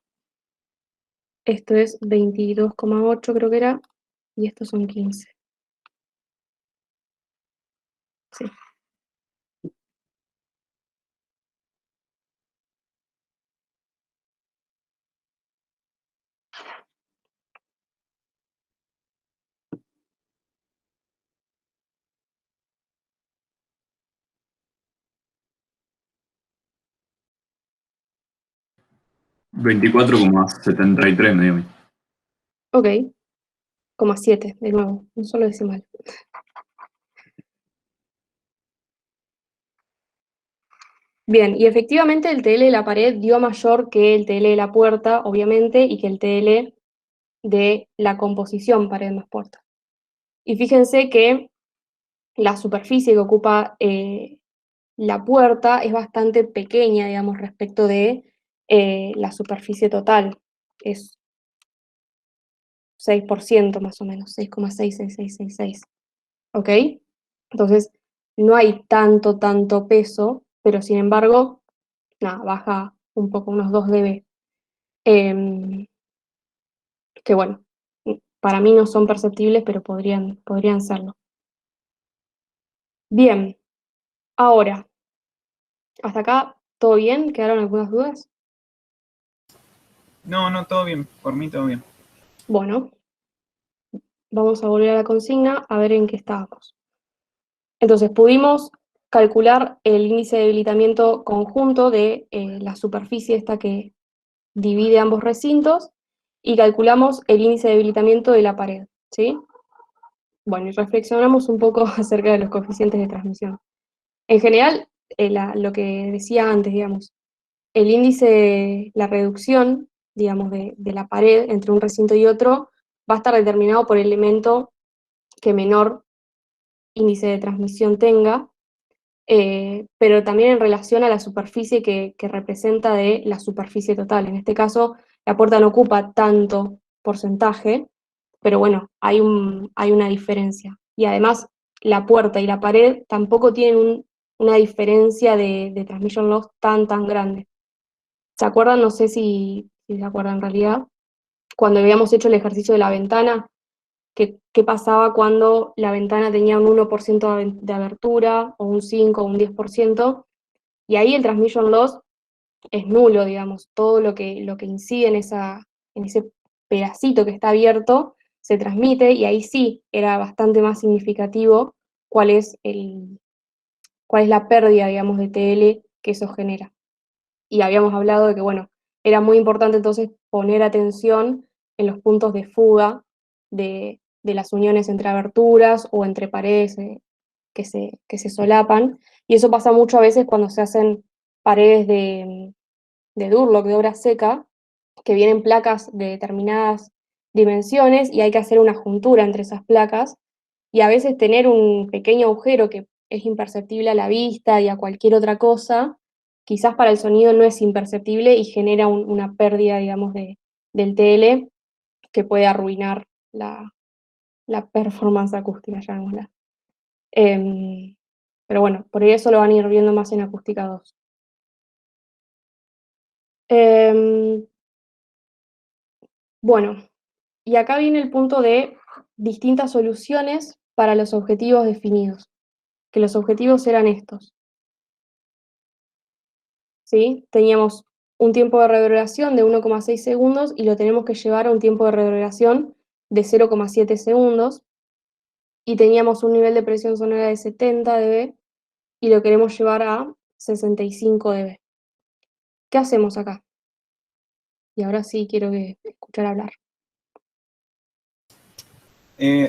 Esto es 22,8 creo que era, y estos son 15. Sí. $24,73 me dio a mí. Ok, 0,7 de nuevo, un solo decimal. Bien, y efectivamente el TL de la pared dio mayor que el TL de la puerta, obviamente, y que el TL de la composición pared más puerta. Y fíjense que la superficie que ocupa la puerta es bastante pequeña, digamos, respecto de la superficie total. Es 6% más o menos, 6,66666. ¿Ok? Entonces, no hay tanto peso, pero sin embargo, nada, baja un poco, unos 2 dB. Que bueno, para mí no son perceptibles, pero podrían serlo. Bien, ahora, hasta acá, ¿todo bien? ¿Quedaron algunas dudas? No, todo bien. Por mí todo bien. Bueno, vamos a volver a la consigna a ver en qué estábamos. Entonces, pudimos calcular el índice de debilitamiento conjunto de la superficie esta que divide ambos recintos y calculamos el índice de debilitamiento de la pared, ¿sí? Bueno, y reflexionamos un poco acerca de los coeficientes de transmisión. En general, lo que decía antes, digamos, el índice, la reducción, digamos, de la pared entre un recinto y otro va a estar determinado por el elemento que menor índice de transmisión tenga, pero también en relación a la superficie que representa de la superficie total. En este caso, la puerta no ocupa tanto porcentaje, pero bueno, hay una diferencia. Y además, la puerta y la pared tampoco tienen una diferencia de transmission loss tan grande. ¿Se acuerdan? No sé si se acuerdan en realidad, cuando habíamos hecho el ejercicio de la ventana, qué pasaba cuando la ventana tenía un 1% de abertura, o un 5 o un 10%, y ahí el transmission loss es nulo, digamos, todo lo que incide en ese pedacito que está abierto se transmite, y ahí sí era bastante más significativo cuál es, cuál es la pérdida, digamos, de TL que eso genera. Y habíamos hablado de que, bueno, era muy importante entonces poner atención en los puntos de fuga de las uniones entre aberturas o entre paredes que se solapan, y eso pasa mucho a veces cuando se hacen paredes de Durlock, de obra seca, que vienen placas de determinadas dimensiones y hay que hacer una juntura entre esas placas, y a veces tener un pequeño agujero que es imperceptible a la vista y a cualquier otra cosa, quizás para el sonido no es imperceptible y genera una pérdida, digamos, del TL que puede arruinar la performance acústica, llamémosla. Pero bueno, por eso lo van a ir viendo más en acústica 2. Bueno, y acá viene el punto de distintas soluciones para los objetivos definidos. que los objetivos eran estos. ¿Sí? Teníamos un tiempo de reverberación de 1,6 segundos y lo tenemos que llevar a un tiempo de reverberación de 0,7 segundos. Y teníamos un nivel de presión sonora de 70 dB y lo queremos llevar a 65 dB. ¿Qué hacemos acá? Y ahora sí quiero escuchar hablar.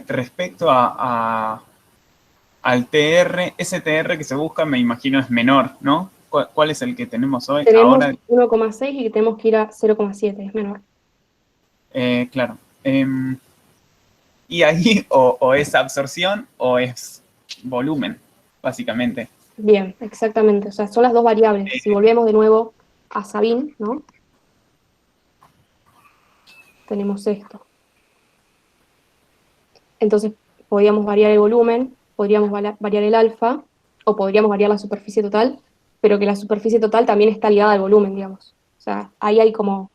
Respecto al TR, ese TR que se busca, me imagino, es menor, ¿no? ¿Cuál es el que tenemos hoy? Tenemos Ahora, 1,6 y tenemos que ir a 0,7, es menor. claro. Y ahí o es absorción o es volumen, básicamente. Bien, exactamente. O sea, son las dos variables. Si volvemos de nuevo a Sabine, ¿no? Tenemos esto. Entonces, podríamos variar el volumen, podríamos variar el alfa, o podríamos variar la superficie total, pero que la superficie total también está ligada al volumen, digamos. O sea, ahí hay como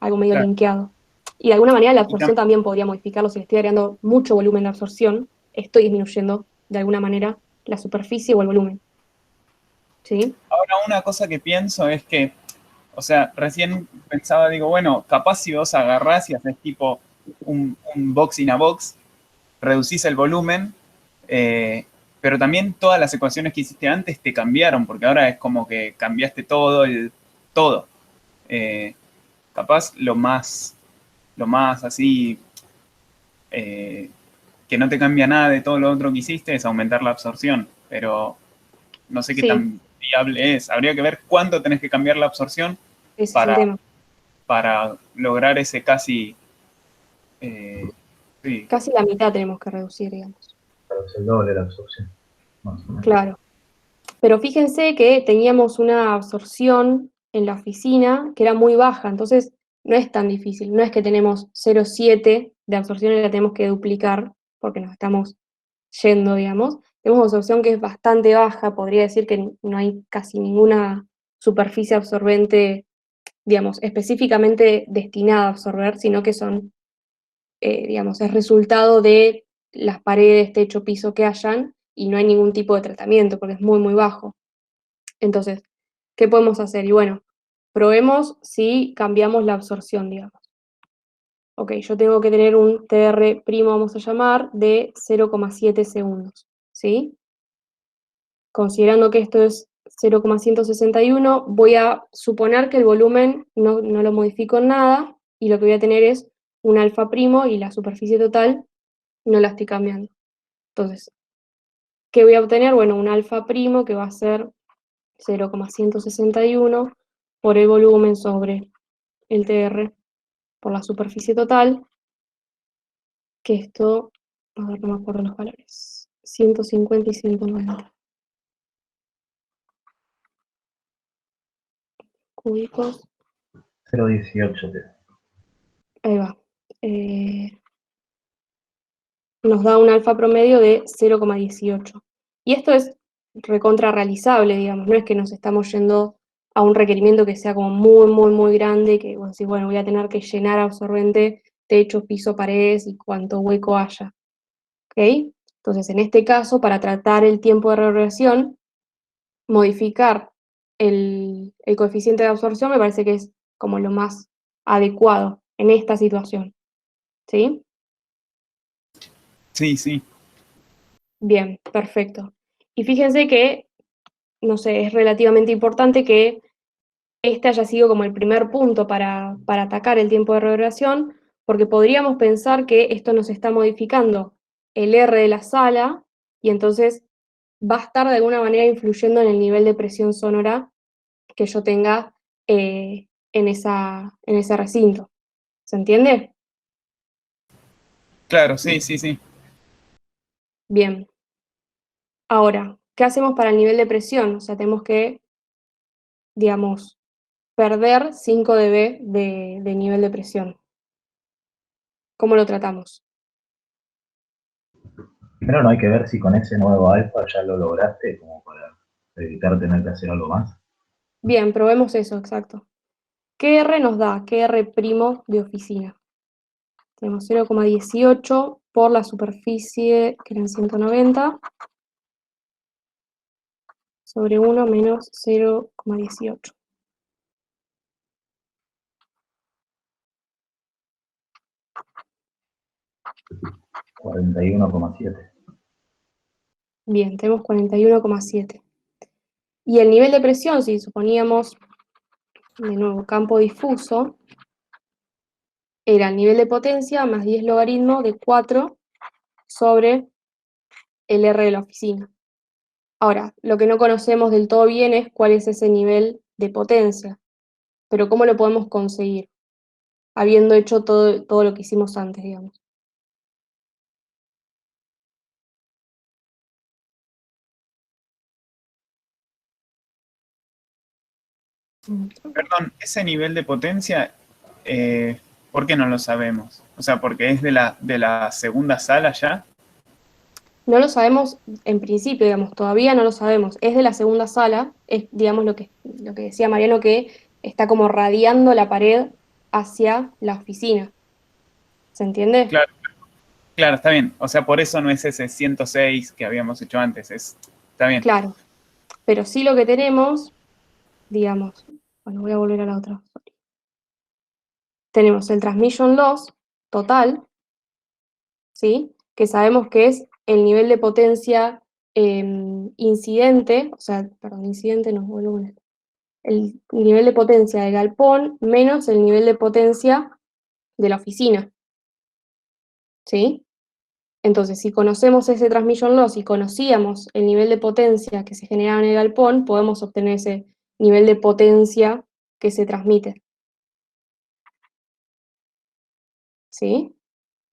algo medio Claro. linkeado. Y de alguna manera la Y absorción también podría modificarlo. Si le estoy agregando mucho volumen de absorción, estoy disminuyendo de alguna manera la superficie o el volumen. ¿Sí? ahora una cosa que pienso es que, o sea, recién pensaba, digo, bueno, capaz si vos agarrás y haces tipo un box in a box, reducís el volumen, pero también todas las ecuaciones que hiciste antes te cambiaron, porque ahora es como que cambiaste todo. Eh, Capaz lo más así, que no te cambia nada de todo lo otro que hiciste es aumentar la absorción, pero no sé qué Sí, tan viable es. Habría que ver cuánto tenés que cambiar la absorción ese es el para, tema. para lograr ese casi, sí, Casi la mitad tenemos que reducir, digamos. Pero es el doble de la absorción. Más o menos. Claro. Pero fíjense que teníamos una absorción en la oficina que era muy baja, entonces no es tan difícil. No es que tenemos 0,7 de absorción y la tenemos que duplicar porque nos estamos yendo, digamos. Tenemos una absorción que es bastante baja, podría decir que no hay casi ninguna superficie absorbente, digamos, específicamente destinada a absorber, sino que son, digamos, es resultado de las paredes, techo, piso que hayan y no hay ningún tipo de tratamiento porque es muy, muy bajo. Entonces, ¿qué podemos hacer? Y bueno, probemos si cambiamos la absorción, digamos. Ok, yo tengo que tener un TR primo, vamos a llamar, de 0,7 segundos, ¿sí? Considerando que esto es 0,161, voy a suponer que el volumen no lo modifico en nada y lo que voy a tener es un alfa primo y la superficie total no la estoy cambiando. Entonces, ¿qué voy a obtener? Bueno, un alfa primo que va a ser 0,161 por el volumen sobre el TR por la superficie total, que esto, a ver, no me acuerdo los valores, 150 y 190 cúbicos, 0,18 te da. ahí va. Nos da un alfa promedio de 0,18. Y esto es recontra realizable, digamos, no es que nos estamos yendo a un requerimiento que sea como muy, muy, muy grande, que vos decís, bueno, voy a tener que llenar absorbente techo, piso, paredes y cuanto hueco haya. ¿Ok? Entonces, en este caso, para tratar el tiempo de reverberación, modificar el coeficiente de absorción me parece que es como lo más adecuado en esta situación. ¿Sí? sí, sí. Bien, perfecto. Y fíjense que, no sé, es relativamente importante que este haya sido como el primer punto para atacar el tiempo de reverberación, porque podríamos pensar que esto nos está modificando el R de la sala y entonces va a estar de alguna manera influyendo en el nivel de presión sonora que yo tenga en ese recinto. ¿Se entiende? Claro, sí, sí, sí. Bien. Ahora, ¿qué hacemos para el nivel de presión? O sea, tenemos que, digamos, perder 5 dB de nivel de presión. ¿Cómo lo tratamos? Primero no hay que ver si con ese nuevo alfa ya lo lograste, como para evitar tener que hacer algo más. Bien, probemos eso, exacto. ¿Qué R nos da? ¿Qué R primo de oficina? Tenemos 0,18 por la superficie, que eran 190, sobre 1 menos 0,18. $41,7. Bien, tenemos 41,7. Y el nivel de presión, si suponíamos, de nuevo, campo difuso, era el nivel de potencia más 10 logaritmo de 4 sobre el R de la oficina. Ahora, lo que no conocemos del todo bien es cuál es ese nivel de potencia, pero ¿cómo lo podemos conseguir? Habiendo hecho todo lo que hicimos antes, digamos. Perdón, ese nivel de potencia, ¿por qué no lo sabemos? O sea, porque es de la segunda sala ya. No lo sabemos en principio, digamos, todavía no lo sabemos. Es de la segunda sala, es, digamos, lo que decía Mariano, que está como radiando la pared hacia la oficina. ¿Se entiende? Claro, claro, está bien. O sea, por eso no es ese 106 que habíamos hecho antes. Está bien. Claro. Pero sí lo que tenemos, digamos, bueno, voy a volver a la otra. Tenemos el transmission loss total, ¿sí? Que sabemos que es el nivel de potencia incidente, o sea, perdón, incidente no, vuelvo con esto. El nivel de potencia del galpón menos el nivel de potencia de la oficina, ¿sí? Entonces, si conocemos ese transmission loss y conocíamos el nivel de potencia que se generaba en el galpón, podemos obtener ese nivel de potencia que se transmite, ¿sí?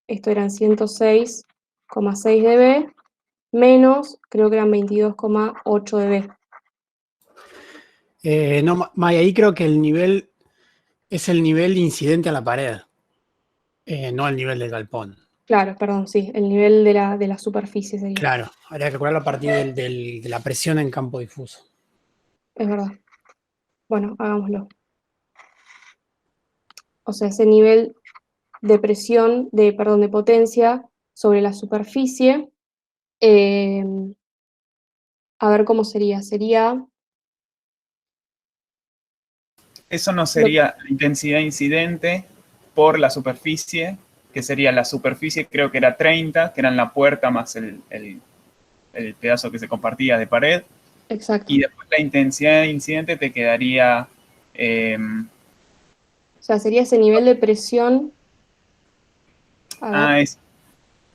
Esto eran 106,6 dB menos, creo que eran 22,8 dB. No, May, ahí creo que el nivel es el nivel incidente a la pared, no el nivel del galpón. Claro, perdón, sí, el nivel de la superficie sería. Claro, habría que calcularlo a partir de la presión en campo difuso. Es verdad. Bueno, hagámoslo. O sea, ese nivel de presión, perdón, de potencia sobre la superficie, a ver cómo sería. Sería Eso no sería la intensidad incidente por la superficie, que sería la superficie, creo que era 30, que eran la puerta más el pedazo que se compartía de pared. exacto. Y después la intensidad incidente te quedaría... O sea, sería ese nivel de presión. A ver, es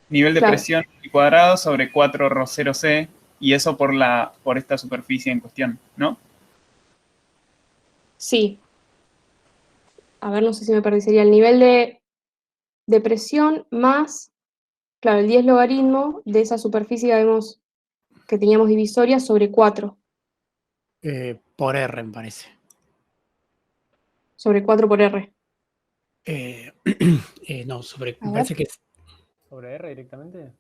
nivel de claro, presión al cuadrado sobre 4 rho 0 C, y eso por esta superficie en cuestión, ¿no? sí. A ver, no sé si me perdí. Sería el nivel de presión más, claro, el 10 logaritmo de esa superficie que teníamos divisoria sobre 4. Por R, me parece. Sobre 4 por R. No, sobre, A me ver. parece que es sobre R directamente.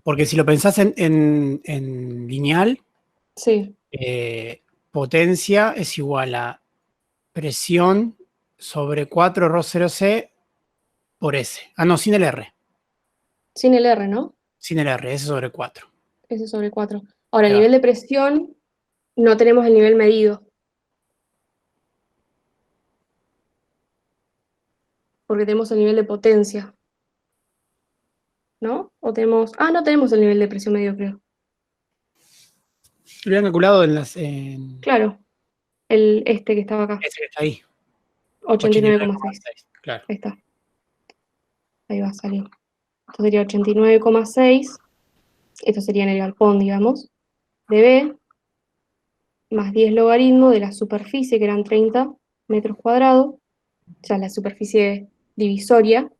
Porque si lo pensás en lineal, Sí, potencia es igual a presión sobre 4 rho 0 C por S. Ah, no, sin el R. sin el R, ¿no? Sin el R, S sobre 4. Ese sobre 4. Ahora, el Ahí va. nivel de presión, no tenemos el nivel medido. Porque tenemos el nivel de potencia. ¿No? O tenemos. Ah, no tenemos el nivel de presión medio, creo. Lo habían calculado en Claro, este que estaba acá. ese que está ahí. 89,6. 89,6. Claro. Ahí está. Ahí va, salió. Esto sería 89,6. Esto sería en el galpón, digamos. De B, más 10 logaritmo de la superficie, que eran 30 metros cuadrados. O sea, la superficie divisoria,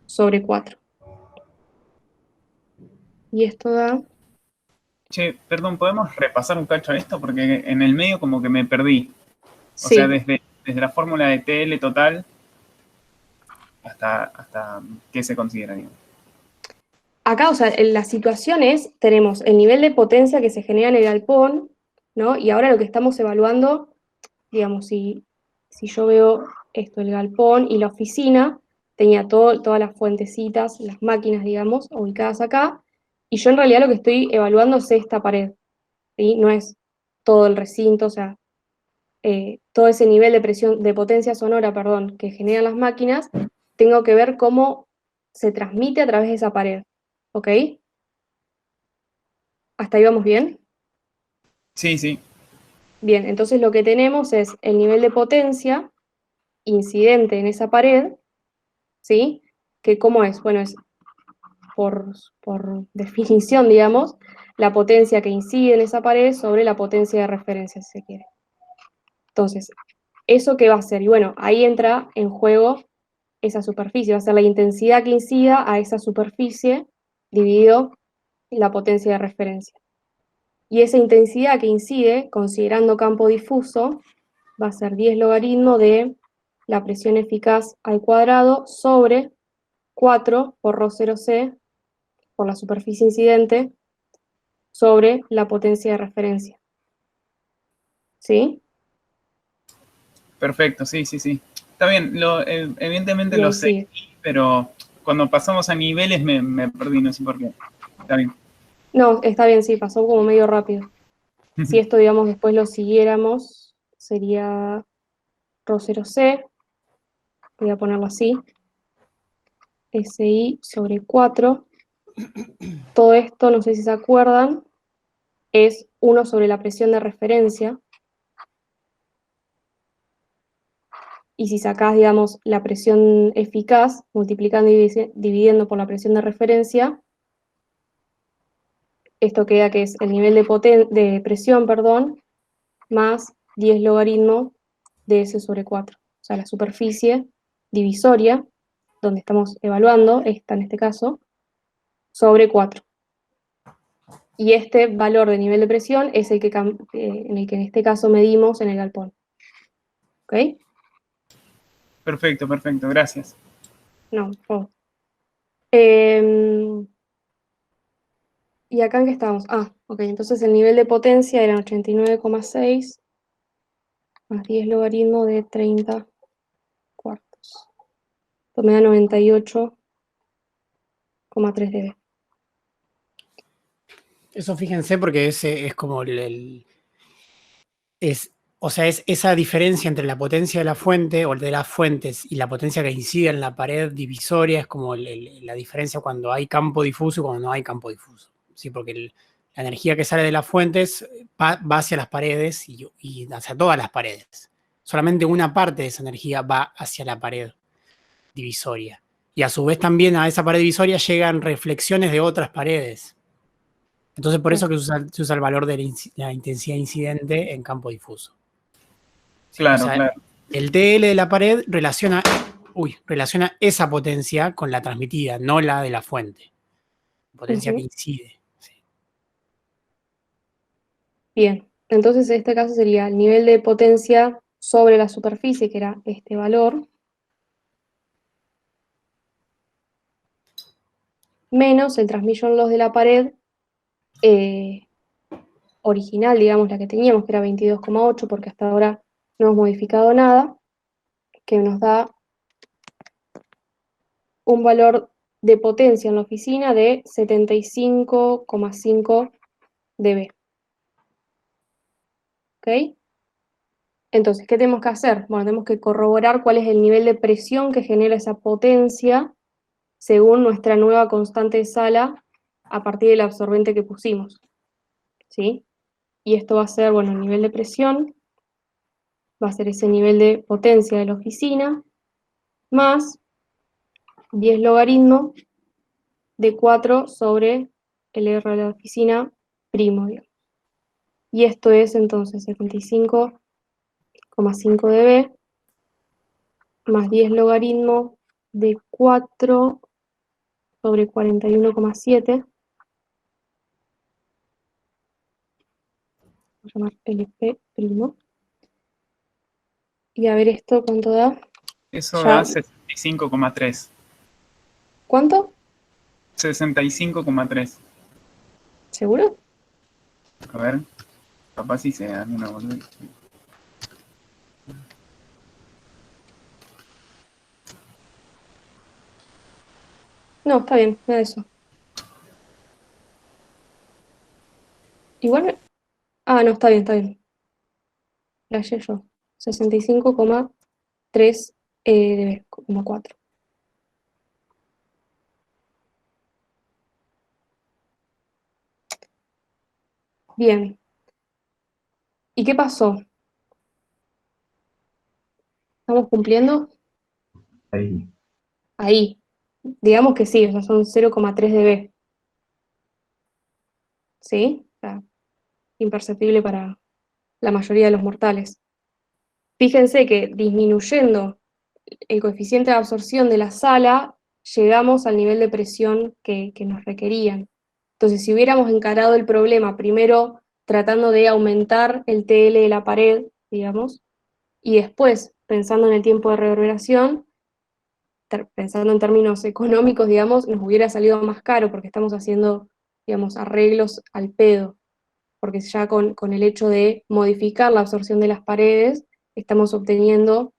sobre 4. Y esto da. Che, perdón, ¿podemos repasar un cacho esto? Porque en el medio como que me perdí. O sea, Sí. desde la fórmula de TL total hasta qué se considera, digamos. Acá, o sea, la situación es, tenemos el nivel de potencia que se genera en el galpón, ¿no? Y ahora lo que estamos evaluando, digamos, si yo veo esto, el galpón y la oficina, tenía todas las fuentecitas, las máquinas, digamos, ubicadas acá, y yo en realidad lo que estoy evaluando es esta pared, ¿sí? No es todo el recinto, o sea, todo ese nivel de presión, de potencia sonora, perdón, que generan las máquinas, tengo que ver cómo se transmite a través de esa pared, ¿ok? ¿Hasta ahí vamos bien? Sí, sí. Bien, entonces lo que tenemos es el nivel de potencia incidente en esa pared, ¿sí? Que ¿cómo es? Bueno, es por definición, digamos, la potencia que incide en esa pared sobre la potencia de referencia, si se quiere. Entonces, ¿eso qué va a ser? Y bueno, ahí entra en juego esa superficie, va a ser la intensidad que incida a esa superficie dividido la potencia de referencia. Y esa intensidad que incide, considerando campo difuso, va a ser 10 logaritmo de la presión eficaz al cuadrado sobre 4 por ρ0c, por la superficie incidente, sobre la potencia de referencia. ¿Sí? Perfecto, sí, sí, sí. Está bien, evidentemente Y lo ahí sé, sigue. pero cuando pasamos a niveles me perdí, no sé por qué. Está bien. No, está bien, sí, pasó como medio rápido. Si esto, digamos, después lo siguiéramos, sería ρ0c, voy a ponerlo así, SI sobre 4. Todo esto, no sé si se acuerdan, es 1 sobre la presión de referencia. Y si sacás, digamos, la presión eficaz, multiplicando y dividiendo por la presión de referencia, esto queda que es el nivel de presión, perdón, más 10 logaritmo de S sobre 4. O sea, la superficie divisoria, donde estamos evaluando, esta en este caso, sobre 4. Y este valor de nivel de presión es el que, en el que en este caso medimos en el galpón. ¿Ok? Perfecto, perfecto, gracias. No, por favor. ¿Y acá en qué estamos? Ah, ok, entonces el nivel de potencia era 89,6 más 10 logaritmo de 30 cuartos. Esto me da 98,3 dB. Eso fíjense porque ese es como o sea, es esa diferencia entre la potencia de la fuente o de las fuentes y la potencia que incide en la pared divisoria es como la diferencia cuando hay campo difuso y cuando no hay campo difuso. ¿Sí? Porque la energía que sale de las fuentes va hacia las paredes y hacia todas las paredes. Solamente una parte de esa energía va hacia la pared divisoria. Y a su vez también a esa pared divisoria llegan reflexiones de otras paredes. Entonces por eso que se usa el valor de la intensidad incidente en campo difuso. ¿Sí? O Claro, sea, claro. el TL de la pared relaciona esa potencia con la transmitida, no la de la fuente. Potencia que incide. Sí. Bien, entonces en este caso sería el nivel de potencia sobre la superficie, que era este valor, menos el transmission loss de la pared original, digamos, la que teníamos, que era 22,8, porque hasta ahora no hemos modificado nada, que nos da un valor de potencia en la oficina de 75,5 dB. ¿Ok? Entonces, ¿qué tenemos que hacer? Bueno, tenemos que corroborar cuál es el nivel de presión que genera esa potencia según nuestra nueva constante de Sala a partir del absorbente que pusimos. ¿Sí? Y esto va a ser, bueno, el nivel de presión, va a ser ese nivel de potencia de la oficina, más 10 logaritmo de 4 sobre el R de la oficina primo, digamos. Y esto es entonces 75,5 dB más 10 logaritmo de 4 sobre 41,7. Voy a llamar LP primo. Y a ver esto, ¿cuánto da? Eso Ya, da 65,3. ¿cuánto? 65,3. ¿Seguro? A ver, capaz si se da una boludez. No, está bien, me da eso. Igual, Ah, no, está bien, está bien. Flashé yo. 65,3 dB, como 4. Bien. ¿Y qué pasó? ¿Estamos cumpliendo? Ahí. Ahí. Digamos que sí, o sea, son 0,3 dB. ¿Sí? O sea, imperceptible para la mayoría de los mortales. Fíjense que disminuyendo el coeficiente de absorción de la sala, llegamos al nivel de presión que nos requerían. Entonces, si hubiéramos encarado el problema primero tratando de aumentar el TL de la pared, digamos, y después pensando en el tiempo de reverberación, pensando en términos económicos, digamos, nos hubiera salido más caro porque estamos haciendo, digamos, arreglos al pedo, porque ya con el hecho de modificar la absorción de las paredes, estamos obteniendo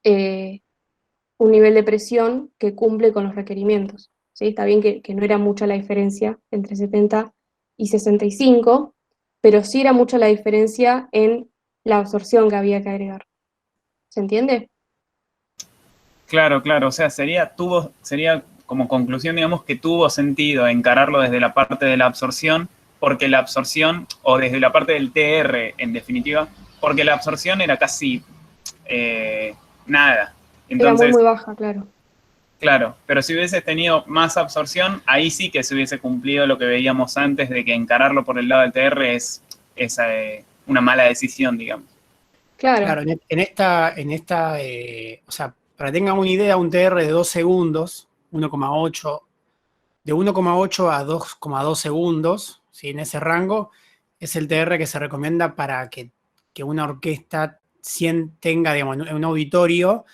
un nivel de presión que cumple con los requerimientos. ¿Sí? Está bien que no era mucha la diferencia entre 70 y 65, pero sí era mucha la diferencia en la absorción que había que agregar. ¿Se entiende? Claro, claro, o sea, sería como conclusión, digamos, que tuvo sentido encararlo desde la parte de la absorción, porque la absorción, o desde la parte del TR, en definitiva, porque la absorción era casi nada. Era muy, Entonces, muy baja, claro. claro, pero si hubiese tenido más absorción, ahí sí que se hubiese cumplido lo que veíamos antes de que encararlo por el lado del TR es una mala decisión, digamos. Claro, Claro, o sea, para que tengan una idea, un TR de 2 segundos, 1,8, de 1,8 a 2,2 segundos, ¿sí? En ese rango, es el TR que se recomienda para que una orquesta tenga, digamos, en un auditorio,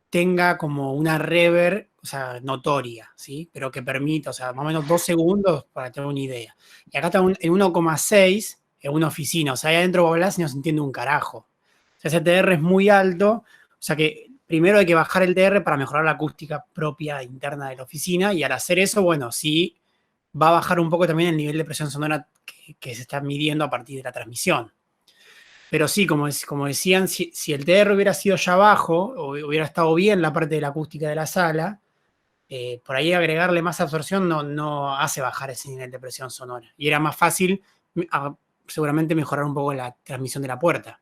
tenga como una reverb, o sea, notoria, ¿sí? Pero que permita, o sea, más o menos 2 segundos para tener una idea. Y acá está en 1,6 en una oficina, o sea, ahí adentro vos hablas y no se entiende un carajo. O sea, ese TR es muy alto, o sea que primero hay que bajar el TR para mejorar la acústica propia interna de la oficina, y al hacer eso, bueno, sí va a bajar un poco también el nivel de presión sonora que se está midiendo a partir de la transmisión. Pero sí, como decían, si el TR hubiera sido ya bajo, o hubiera estado bien la parte de la acústica de la sala, por ahí agregarle más absorción no hace bajar ese nivel de presión sonora. Y era más fácil, seguramente, mejorar un poco la transmisión de la puerta.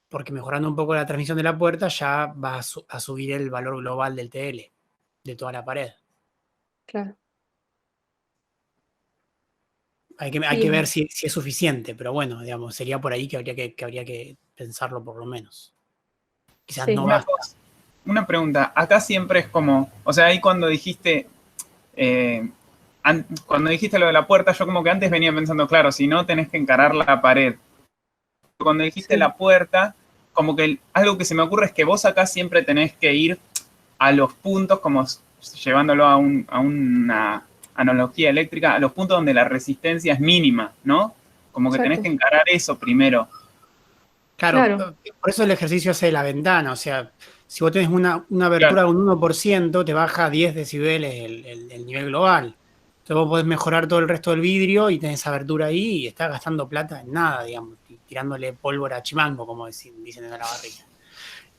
Porque mejorando un poco la transmisión de la puerta ya va a subir el valor global del TL, de toda la pared. claro. Hay que Bien. ver si es suficiente, pero bueno, digamos, sería por ahí que habría que pensarlo por lo menos. Quizás Sí. no basta. Una pregunta, acá siempre es como, o sea, ahí cuando dijiste lo de la puerta, yo como que antes venía pensando, claro, si no tenés que encarar la pared. Cuando dijiste Sí. la puerta, como que algo que se me ocurre es que vos acá siempre tenés que ir a los puntos, como llevándolo a una analogía eléctrica, a los puntos donde la resistencia es mínima, ¿no? Como que tenés Exacto. que encarar eso primero. Claro, Claro. por eso el ejercicio hace de la ventana, o sea, si vos tenés una abertura de un 1%, te baja 10 decibeles el nivel global. Entonces vos podés mejorar todo el resto del vidrio y tenés esa abertura ahí y estás gastando plata en nada, digamos, tirándole pólvora a chimango, como dicen en la barriga.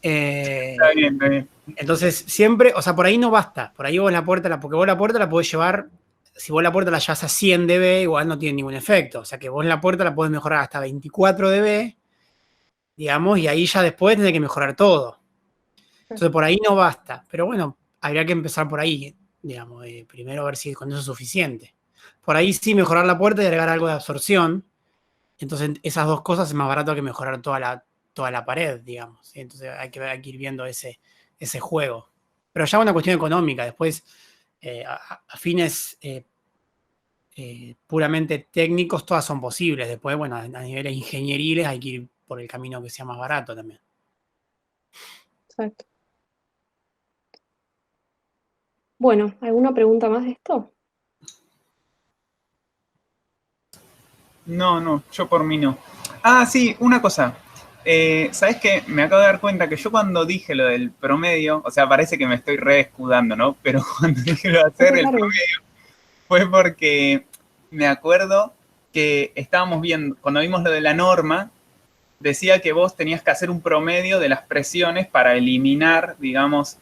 Está bien, está bien. Entonces, siempre, o sea, por ahí no basta, por ahí vos porque vos la puerta la podés llevar, si vos la puerta la llevas a 100 dB, igual no tiene ningún efecto, o sea que vos la puerta la podés mejorar hasta 24 dB, digamos, y ahí ya después tenés que mejorar todo. Entonces por ahí no basta, pero bueno, habría que empezar por ahí, digamos, primero a ver si con eso es suficiente. Por ahí sí mejorar la puerta y agregar algo de absorción, entonces esas dos cosas es más barato que mejorar toda la pared, digamos, ¿sí? Entonces hay que ir viendo ese juego. Pero ya una cuestión económica, después a fines puramente técnicos todas son posibles, después, bueno, a niveles ingenieriles hay que ir por el camino que sea más barato también. Exacto. Bueno, ¿alguna pregunta más de esto? No, yo por mí no. Ah, sí, una cosa. ¿Sabes qué? Me acabo de dar cuenta que yo cuando dije lo del promedio, o sea, parece que me estoy re escudando, ¿no? Pero cuando dije lo de hacer el Claro. promedio fue porque me acuerdo que estábamos viendo, cuando vimos lo de la norma, decía que vos tenías que hacer un promedio de las presiones para eliminar, digamos,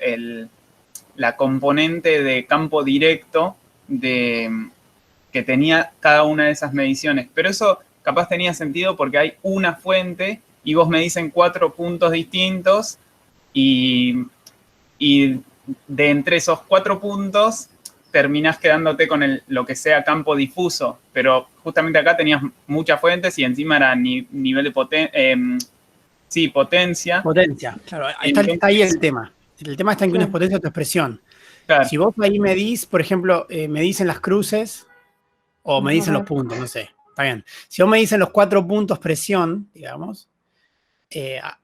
la componente de campo directo que tenía cada una de esas mediciones. Pero eso capaz tenía sentido porque hay una fuente y vos medís en 4 puntos distintos y de entre esos 4 puntos terminás quedándote con lo que sea campo difuso, pero justamente acá tenías muchas fuentes y encima era nivel de potencia. Potencia, claro, Entonces, está ahí el tema. El tema está en que una es potencia y otra es presión. claro, Si vos ahí medís, por ejemplo, medís en las cruces o medís en los puntos, no sé, está bien. Si vos medís en los 4 puntos presión, digamos,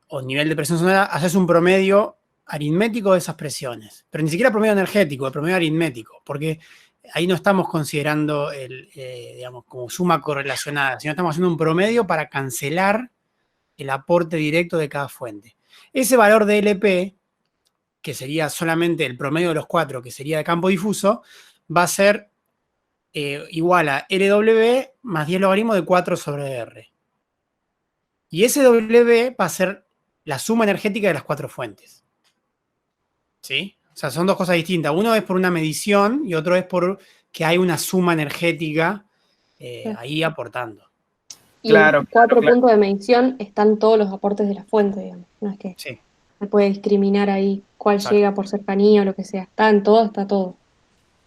o nivel de presión sonora, haces un promedio aritmético de esas presiones, pero ni siquiera promedio energético, el promedio aritmético, porque ahí no estamos considerando digamos, como suma correlacionada, sino estamos haciendo un promedio para cancelar el aporte directo de cada fuente. Ese valor de LP, que sería solamente el promedio de los 4, que sería de campo difuso, va a ser igual a LW más 10 logaritmos de 4 sobre R. Y ese W va a ser la suma energética de las 4 fuentes. ¿Sí? O sea, son dos cosas distintas. Uno es por una medición y otro es por que hay una suma energética ahí aportando. Y Claro, en 4 claro. puntos de medición están todos los aportes de la fuente, digamos. No es que Sí. se puede discriminar ahí cuál Exacto. llega por cercanía o lo que sea. Está en todo, está todo.